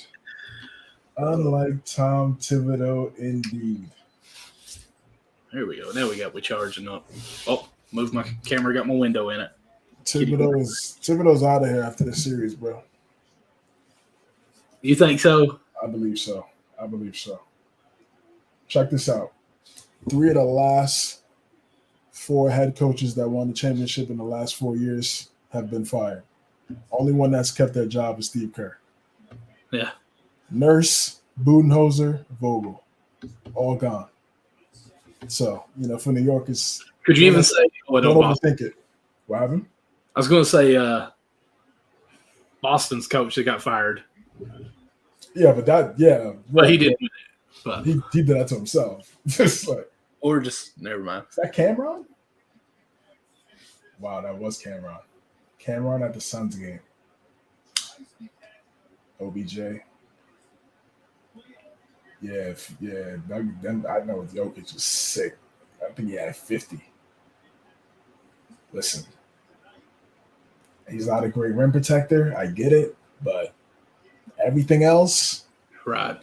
Unlike Tom Thibodeau, indeed. There we go. Now we charging up. Oh, Move my camera, got my window in it. Thibodeau's out of here after the series, bro. You think so? I believe so. Check this out. 3 of the last 4 head coaches that won the championship in the last 4 years have been fired. Only one that's kept their job is Steve Kerr. Yeah. Nurse, Budenholzer, Vogel, all gone. So, for New York, it's could you even say don't overthink it. What happened? I was going to say Boston's coach that got fired. Yeah, but Well, he did. But he did that to himself. Just like, or just never mind. Is that Cameron? Wow, that was Cameron. Cameron at the Suns game. OBJ. Yeah. I know Jokic was sick. I think he had 50. Listen, he's not a great rim protector. I get it, but everything else, right?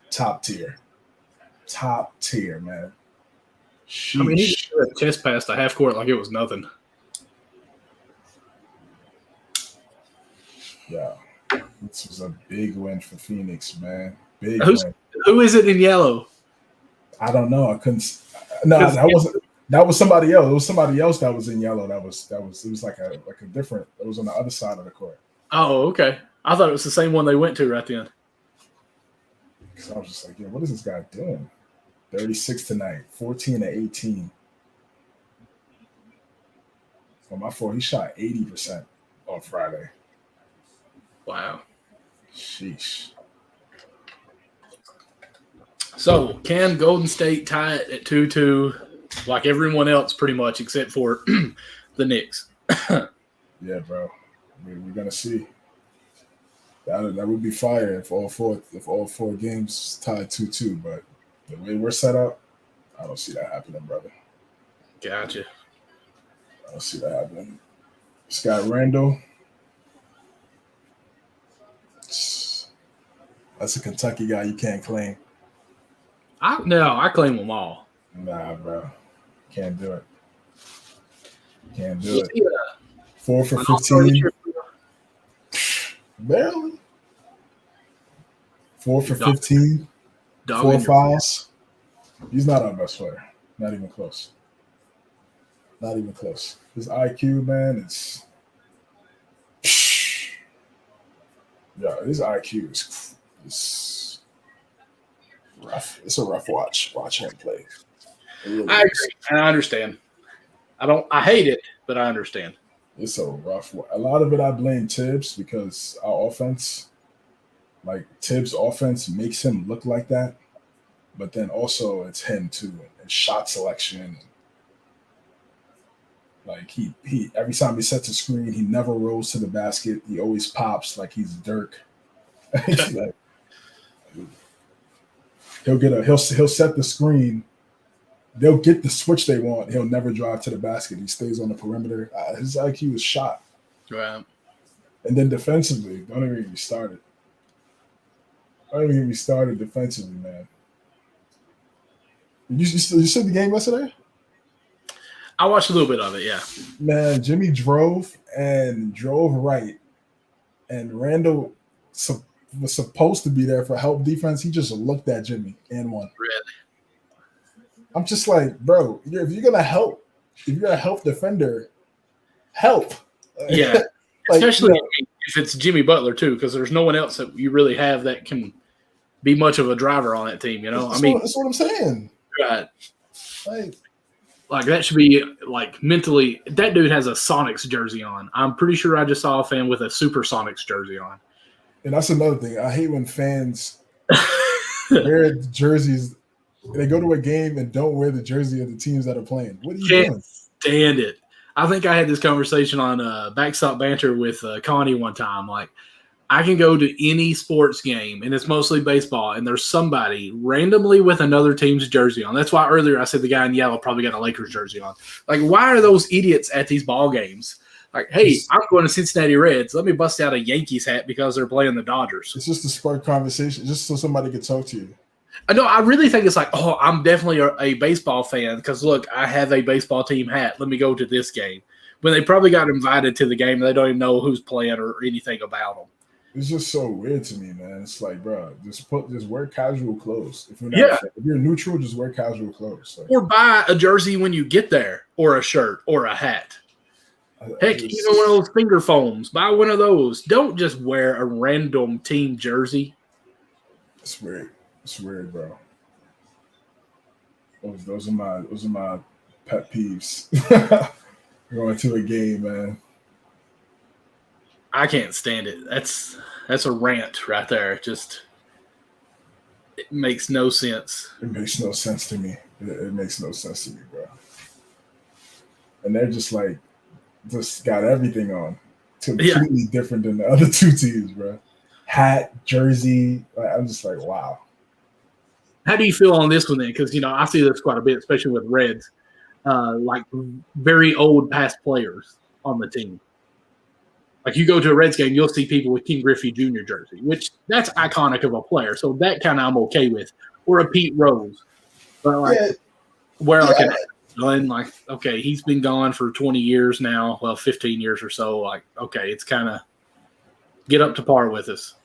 Top tier, man. Sheesh. I mean, he just threw a chest pass to half court like it was nothing. Yeah, this was a big win for Phoenix, man. Big win. Who is it in yellow? I don't know. I couldn't. No, that wasn't. That was somebody else. It was somebody else that was in yellow. It was like a different. It was on the other side of the court. Oh, okay. I thought it was the same one they went to right then. Because I was just like, what is this guy doing? 36 tonight, 14 to 18. On my floor, he shot 80% on Friday. Wow. Sheesh. So, can Golden State tie it at 2-2 like everyone else pretty much except for the Knicks? Yeah, bro. We're going to see. That would be fire if all four games tied 2-2, but the way we're set up, I don't see that happening, brother. Gotcha. I don't see that happening. Scott Randall. That's a Kentucky guy you can't claim. I claim them all. Nah, bro. Can't do it. Can't do it. 4 for 15. Barely. 4 for 15. 4 fouls. He's not our best player. Not even close. Not even close. His IQ, man, it's his IQ is rough. It's a rough watch. Watch him play. Really I agree. And I understand. I hate it, but I understand. It's a rough one. A lot of it I blame Tibbs because our offense, like Tibbs' offense makes him look like that. But then also it's him too, and shot selection. Like he every time he sets a screen, he never rolls to the basket. He always pops like he's Dirk. Like, he'll set the screen. They'll get the switch they want. He'll never drive to the basket. He stays on the perimeter. His IQ is shot. Right. And then defensively, don't even get me started. Don't even get me started defensively, man. You saw the game yesterday? I watched a little bit of it, yeah. Man, Jimmy drove right. And Randall was supposed to be there for help defense. He just looked at Jimmy and won. Really? I'm just like, bro, if you're gonna help defender, help. Yeah. Especially if it's Jimmy Butler too, because there's no one else that you really have that can be much of a driver on that team, you know? That's what I'm saying. Right. Like that should be like mentally. That dude has a Sonics jersey on. I'm pretty sure I just saw a fan with a Supersonics jersey on. And that's another thing. I hate when fans wear jerseys. They go to a game and don't wear the jersey of the teams that are playing. What are you doing? Stand it. I think I had this conversation on Backstop Banter with Connie one time. Like, I can go to any sports game, and it's mostly baseball, and there's somebody randomly with another team's jersey on. That's why earlier I said the guy in yellow probably got a Lakers jersey on. Like, why are those idiots at these ball games? Like, hey, I'm going to Cincinnati Reds. Let me bust out a Yankees hat because they're playing the Dodgers. It's just to spark conversation, just so somebody could talk to you. I know. I really think it's like, oh, I'm definitely a baseball fan because look, I have a baseball team hat. Let me go to this game. When they probably got invited to the game, they don't even know who's playing or anything about them. It's just so weird to me, man. It's like, bro, just wear casual clothes. If you're Yeah. if you're neutral, just wear casual clothes. Like, Or buy a jersey when you get there, or a shirt, or a hat. Heck, even one of those finger foams. Buy one of those. Don't just wear a random team jersey. It's weird. It's weird, bro. Those are my pet peeves. Going to a game, man. I can't stand it. That's a rant right there. It makes no sense. It makes no sense to me. It makes no sense to me, bro. And they're just got everything on. Completely different than the other two teams, bro. Hat, jersey. I'm just like, wow. How do you feel on this one then? Because, I see this quite a bit, especially with Reds. Like very old past players on the team. Like you go to a Reds game, you'll see people with King Griffey Jr. jersey, which that's iconic of a player. So that kind of I'm okay with. Or a Pete Rose. But okay, he's been gone for 20 years now. Well, 15 years or so. Like, okay, it's kind of get up to par with us.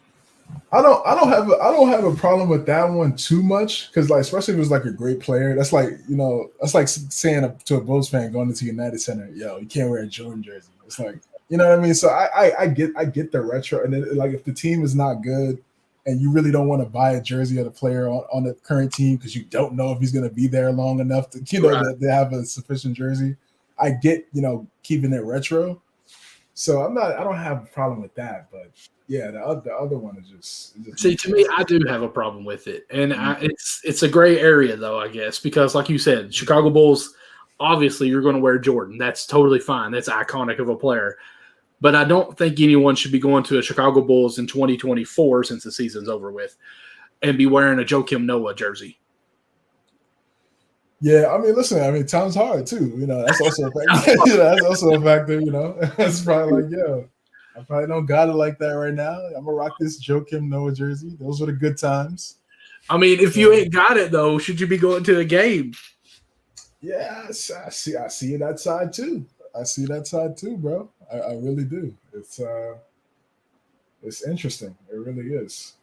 I don't have a problem with that one too much because especially if it was a great player. That's that's like saying to a Bulls fan going into United Center, yo, you can't wear a Jordan jersey. It's like, you know what I mean? So I get the retro, and then, if the team is not good and you really don't want to buy a jersey of the player on the current team because you don't know if he's going to be there long enough to to have a sufficient jersey. I get keeping it retro. So I don't have a problem with that, but yeah, the other one is just see, to me, I do have a problem with it, and it's a gray area though, I guess, because like you said, Chicago Bulls, obviously you're going to wear Jordan. That's totally fine. That's iconic of a player, but I don't think anyone should be going to a Chicago Bulls in 2024 since the season's over with, and be wearing a Joakim Noah jersey. Yeah, I mean, listen, time's hard too. That's also a factor. That's also a factor. That's probably I probably don't got it like that right now. I'm gonna rock this Joakim Noah jersey. Those were the good times. I mean, if you ain't got it though, should you be going to the game? Yeah, I see that side too. I see that side too, bro. I really do. It's interesting. It really is.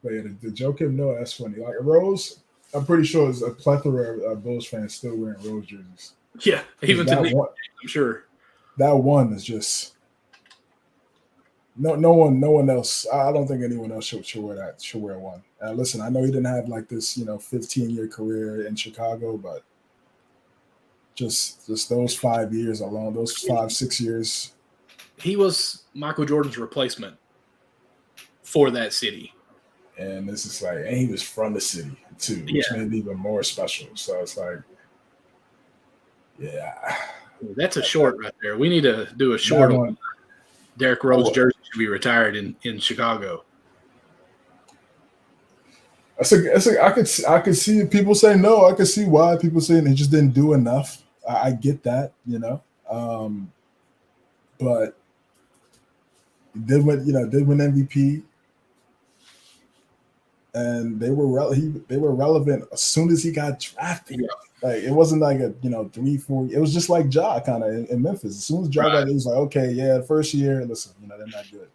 But yeah, the Joakim Noah, that's funny. Like Rose, I'm pretty sure there's a plethora of Bulls fans still wearing Rose jerseys. Yeah, even to me, I'm sure. That one is just no one else. I don't think anyone else should wear that. Should wear one. Listen, I know he didn't have this 15-year career in Chicago, but just those 5 years alone, those 5-6 years, he was Michael Jordan's replacement for that city. And this is and he was from the city too, which made it even more special. So it's that's a short right there. We need to do a short on Derrick Rose jersey should be retired in Chicago. I could see people say no. I could see why people saying they just didn't do enough. I get that, but did win MVP. And they were relevant as soon as he got drafted. Yeah. It wasn't like a 3-4. It was just like Ja kind of in Memphis. As soon as Ja got, it was like, okay, yeah, the first year, listen, they're not good.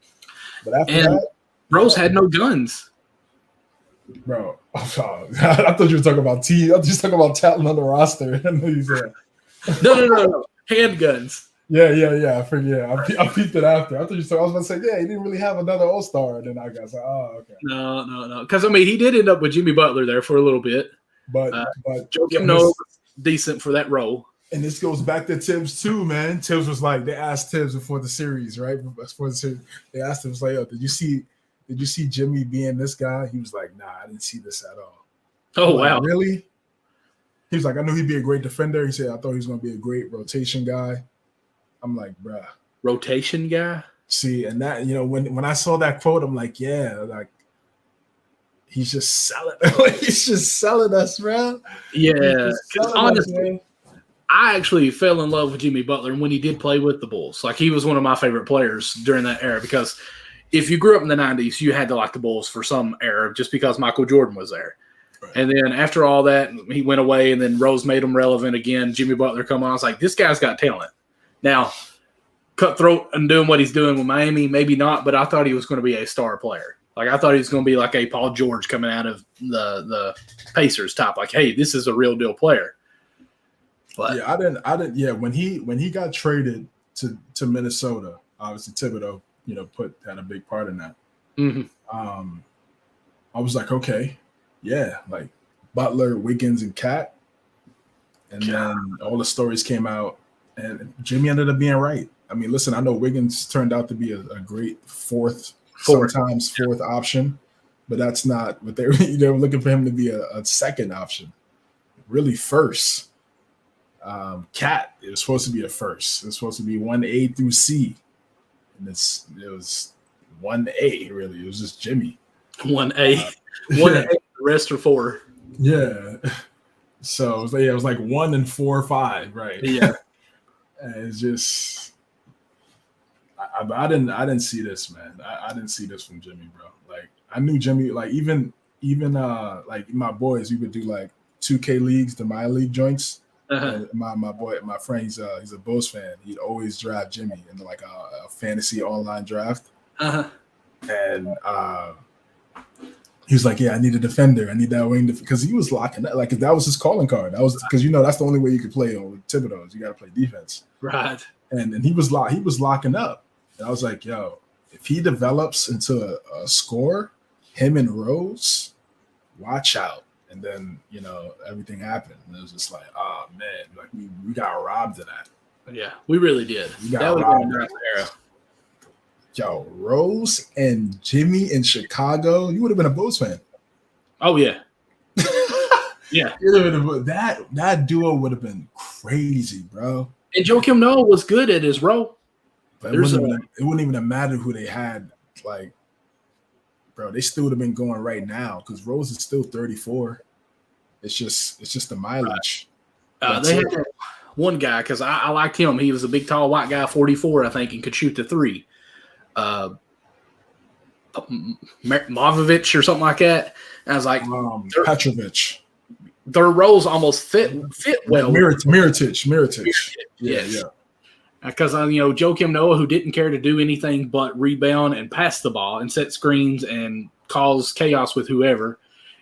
But after that, Rose had no guns, bro. I thought you were talking about I thought you were talking about talent on the roster. I know you said no, handguns. Yeah. I forget. I peeped it after. I thought you said I was about to say, yeah, he didn't really have another All-Star. And then I got oh, okay. No. Because he did end up with Jimmy Butler there for a little bit. But Joakim Noah was decent for that role. And this goes back to Tibbs too, man. Tibbs was they asked Tibbs before the series, right? Before the series, they asked him, yo, did you see Jimmy being this guy? He was like, nah, I didn't see this at all. Oh, wow. Really? He was like, I knew he'd be a great defender. He said, I thought he was going to be a great rotation guy. I'm like, bruh. Rotation guy? See, and that, when I saw that quote, I'm like, yeah, he's just selling. He's just selling us, bro. Yeah. Honestly, I actually fell in love with Jimmy Butler when he did play with the Bulls. He was one of my favorite players during that era because if you grew up in the 90s, you had to like the Bulls for some era just because Michael Jordan was there. Right. And then after all that, he went away, and then Rose made him relevant again. Jimmy Butler come on. I was like, this guy's got talent. Now, cutthroat and doing what he's doing with Miami, maybe not, but I thought he was going to be a star player. Like, I thought he was going to be like a Paul George coming out of the Pacers top. Like, hey, this is a real deal player. But yeah, I didn't. Yeah, when he got traded to Minnesota, obviously Thibodeau, had a big part in that. Mm-hmm. I was like, okay, yeah, like Butler, Wiggins, and Cat, and then all the stories came out, and Jimmy ended up being right. I mean, listen, I know Wiggins turned out to be a great fourth option, but that's not what they were looking for him to be a second option, really first. Cat, it was supposed to be a first. It was supposed to be 1A through C, and it was 1A really. It was just Jimmy. 1A, 1A. The rest are 4. Yeah. So it was like 1 and 4 or 5, right? Yeah. And it's just, I didn't see this, man. I didn't see this from Jimmy, bro. Like, I knew Jimmy. Like, even like my boys, we would do like 2K leagues, the My League joints. Uh-huh. My friend, he's a Bulls fan. He'd always draft Jimmy in like a fantasy online draft. Uh-huh. And he was like, "Yeah, I need a defender. I need that wing because he was locking up. Like, that was his calling card. That was because that's the only way you could play with Thibodeau. Is you got to play defense, right? And he was locking up. And I was like, yo, if he develops into a scorer, him and Rose, watch out. And then, everything happened. And it was just like, oh, man, like we got robbed of that. Yeah, we really did. That was a nice era. Yo, Rose and Jimmy in Chicago, you would have been a Bulls fan. Oh, yeah. Yeah. That duo would have been crazy, bro. And Joakim Noah was good at his role. But it wouldn't even have mattered who they had. Like, bro, they still would have been going right now because Rose is still 34. It's just the mileage. They had one guy because I liked him. He was a big, tall, white guy, 44, I think, and could shoot the 3. Movovich or something like that. And I was like, Petrovic. Their roles almost fit well. Mirotic. Yeah. Because Joakim Noah, who didn't care to do anything but rebound and pass the ball and set screens and cause chaos with whoever.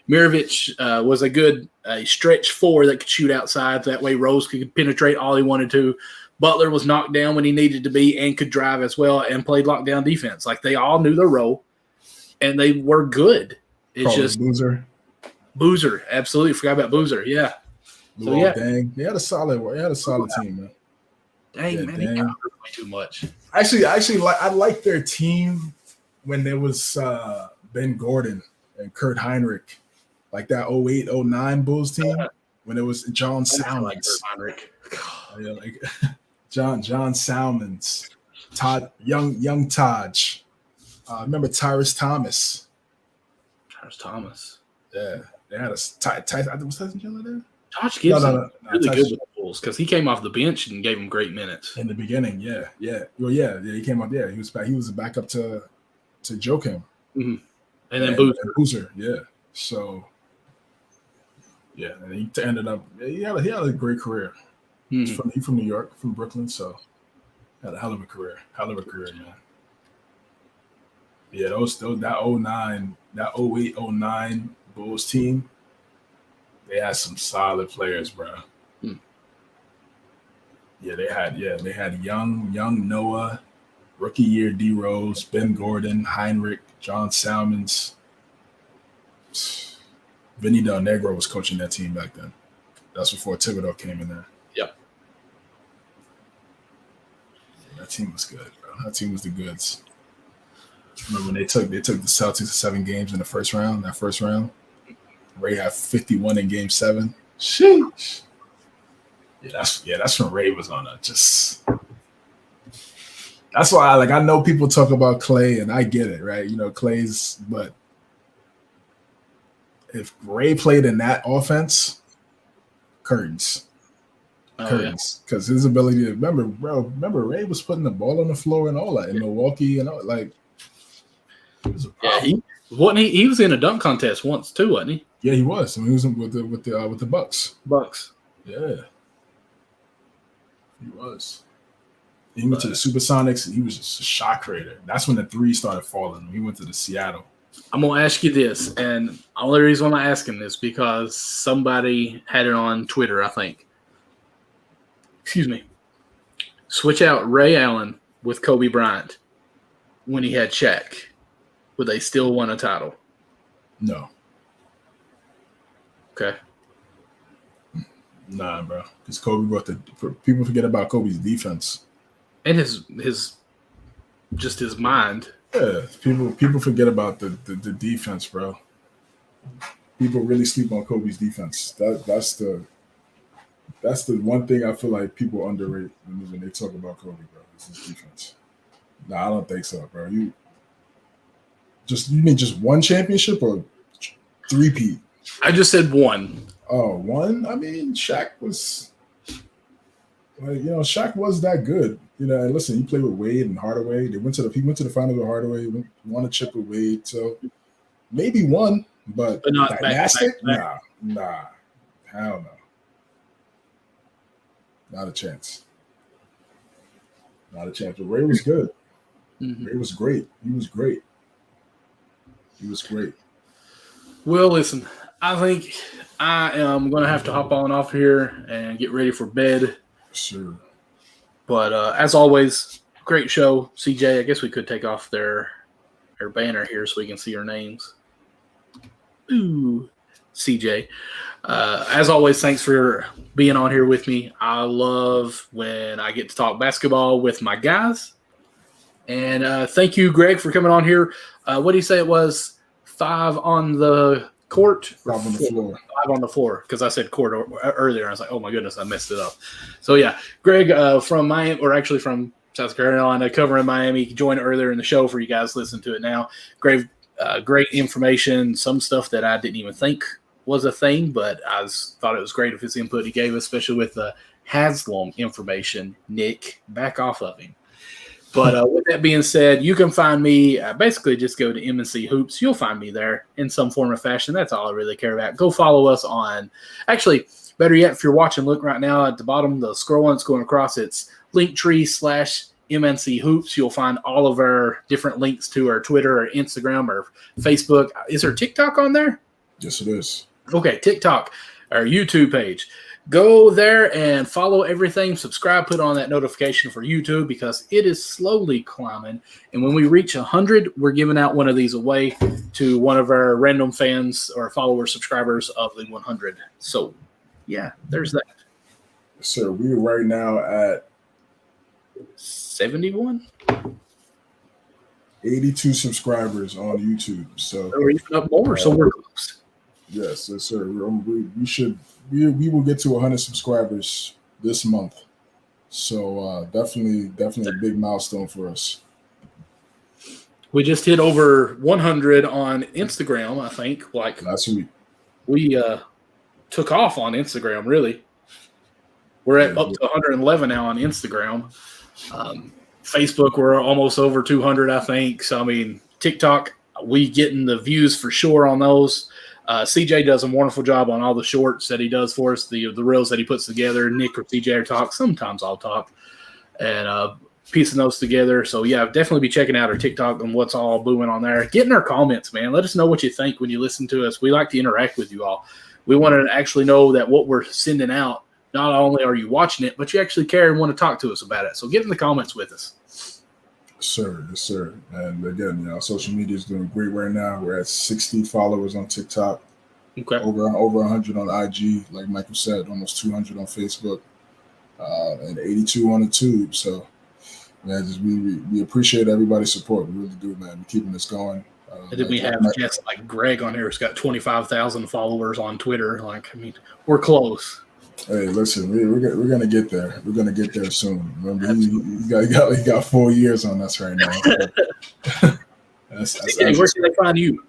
Mirovic was a good stretch 4 that could shoot outside. That way Rose could penetrate all he wanted to. Butler was knocked down when he needed to be and could drive as well and played lockdown defense. Like, they all knew their role, and they were good. It's just Boozer. Absolutely. Forgot about Boozer. Yeah. Dang. They had a solid team, man. Dang, man, he got hurt way too much. Actually, I liked their team when there was Ben Gordon and Kurt Heinrich, like that 08-09 Bulls team when it was John Salmons. Like John Salmons, Todd young Taj. Remember Tyrus Thomas? Yeah, they had a was Tyson Chandler there? Josh Gibson really good with the Bulls because he came off the bench and gave him great minutes in the beginning. Yeah. Well, yeah, he came up. Yeah, he was a backup to Joakim, and then Boozer. Yeah. So yeah, and he ended up. He had a great career. Mm-hmm. He's from New York, from Brooklyn, so had a hell of a career, man. Yeah, that 08-09 Bulls team. They had some solid players, bro. Yeah, they had young Noah, rookie year D Rose, Ben Gordon, Heinrich, John Salmons. Vinny Del Negro was coaching that team back then. That's before Thibodeau came in there. Yep. That team was good, bro. That team was the goods. Remember when they took the Celtics to 7 games in the first round? That first round, Ray had 51 in Game 7. Sheesh. Yeah, that's when Ray was on just. That's why I know people talk about Clay, and I get it, right? Clay's, but if Ray played in that offense, curtains. Because his ability to remember Ray was putting the ball on the floor and all that in Milwaukee and all, like He was a problem. Yeah, he was in a dunk contest once too, wasn't he? Yeah, he was. I mean, he was with the Bucks. Bucks. Yeah, he was. He went to the Supersonics. He was just a shot creator. That's when the three started falling. He went to the Seattle. I'm gonna ask you this, and the only reason I'm asking this because somebody had it on Twitter, I think. Excuse me. Switch out Ray Allen with Kobe Bryant when he had Shaq. Would they still win a title? No. Okay. Nah, bro. Because Kobe brought people forget about Kobe's defense. And his mind. Yeah, people forget about the defense, bro. People really sleep on Kobe's defense. That's the one thing I feel like people underrate when they talk about Kobe, bro. It's his defense. Nah, I don't think so, bro. You mean just one championship or three-peat? I just said one. Oh, one? I mean, Shaq was Shaq was that good. And listen, he played with Wade and Hardaway. He went to the finals with Hardaway, won a chip with Wade. So maybe one, but not dynastic? Nah. Hell no. Not a chance. Not a chance. But Ray was good. Mm-hmm. Ray was great. He was great. Well, listen, I think I am going to have to hop on off here and get ready for bed. Sure. But as always, great show. CJ, I guess we could take off their banner here so we can see our names. Ooh, CJ. As always, thanks for being on here with me. I love when I get to talk basketball with my guys. And thank you, Greg, for coming on here. What did he say it was? 5 on the court? 5 on the floor. 5 on the floor, because I said court earlier. I was like, oh, my goodness, I messed it up. So, yeah, Greg from Miami, or actually from South Carolina, covering Miami, joined earlier in the show for you guys to listen to it now. Great information, some stuff that I didn't even think was a thing, but I thought it was great of his input he gave, especially with the Haslam information. Nick, back off of him. But with that being said, you can find me, basically just go to MNC Hoops. You'll find me there in some form or fashion. That's all I really care about. Go follow us on, actually, better yet, if you're watching, look right now at the bottom, the scroll that's going across, it's Linktree/MNC Hoops. You'll find all of our different links to our Twitter or Instagram or Facebook. Is there TikTok on there? Yes, it is. Okay, TikTok, our YouTube page. Go there and follow everything. Subscribe, put on that notification for YouTube because it is slowly climbing. And when we reach 100, we're giving out one of these away to one of our random fans or followers, subscribers of the 100. So, yeah, there's that. Sir, we are right now at 71? 82 subscribers on YouTube. So we're even up more, so we're close. Yes, sir. We will get to 100 subscribers this month. So definitely a big milestone for us. We just hit over 100 on Instagram, I think. Like last week. We took off on Instagram, really. We're at up to 111 now on Instagram. Facebook, we're almost over 200, I think. So, I mean, TikTok, we getting the views for sure on those. CJ does a wonderful job on all the shorts that he does for us, the reels that he puts together. Nick or CJ are talk. Sometimes I'll talk and piecing those together. So, yeah, definitely be checking out our TikTok and what's all booming on there. Getting our comments, man. Let us know what you think when you listen to us. We like to interact with you all. We want to actually know that what we're sending out, not only are you watching it, but you actually care and want to talk to us about it. So get in the comments with us. Sir, yes, sir. And again, social media is doing great right now. We're at 60 followers on TikTok, okay, over 100 on IG, like Michael said, almost 200 on Facebook, and 82 on the tube. So, man, we appreciate everybody's support. We really do, man. We're keeping this going. And then we have guests like Greg on here who's got 25,000 followers on Twitter. Like, I mean, we're close. Hey, listen, we're gonna get there. We're gonna get there soon. Remember, he got 4 years on us right now. Hey, where can they find you?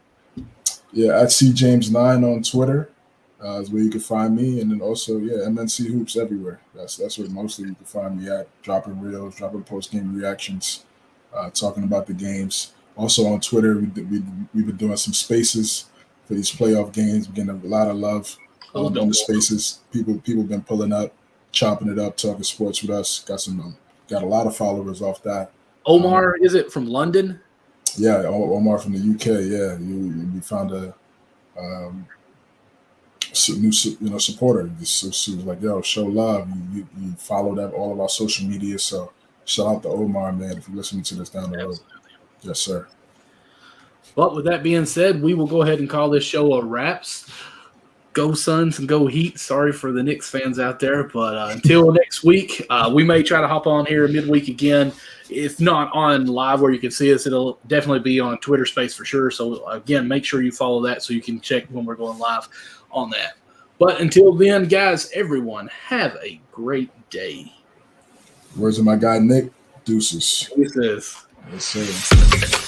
Yeah, at CJames9 on Twitter is where you can find me, and then also MNC Hoops everywhere. That's where mostly you can find me at. Dropping reels, dropping post game reactions, talking about the games. Also on Twitter, we've been doing some spaces for these playoff games. We're getting a lot of love on the spaces. People been pulling up, chopping it up, talking sports with us. Got a lot of followers off that. Omar, is it from London? Yeah, Omar from the UK. Yeah, we found a new supporter. She was like, "Yo, show love." You followed up all of our social media. So shout out to Omar, man, if you're listening to this down the road. Yes, sir. But with that being said, we will go ahead and call this show a wraps. Go Suns and go Heat. Sorry for the Knicks fans out there, but until next week, we may try to hop on here midweek again. If not on live where you can see us, it'll definitely be on Twitter Space for sure. So again, make sure you follow that so you can check when we're going live on that. But until then, guys, everyone, have a great day. Words of my guy Nick. Deuces. Deuces. Yes, sir.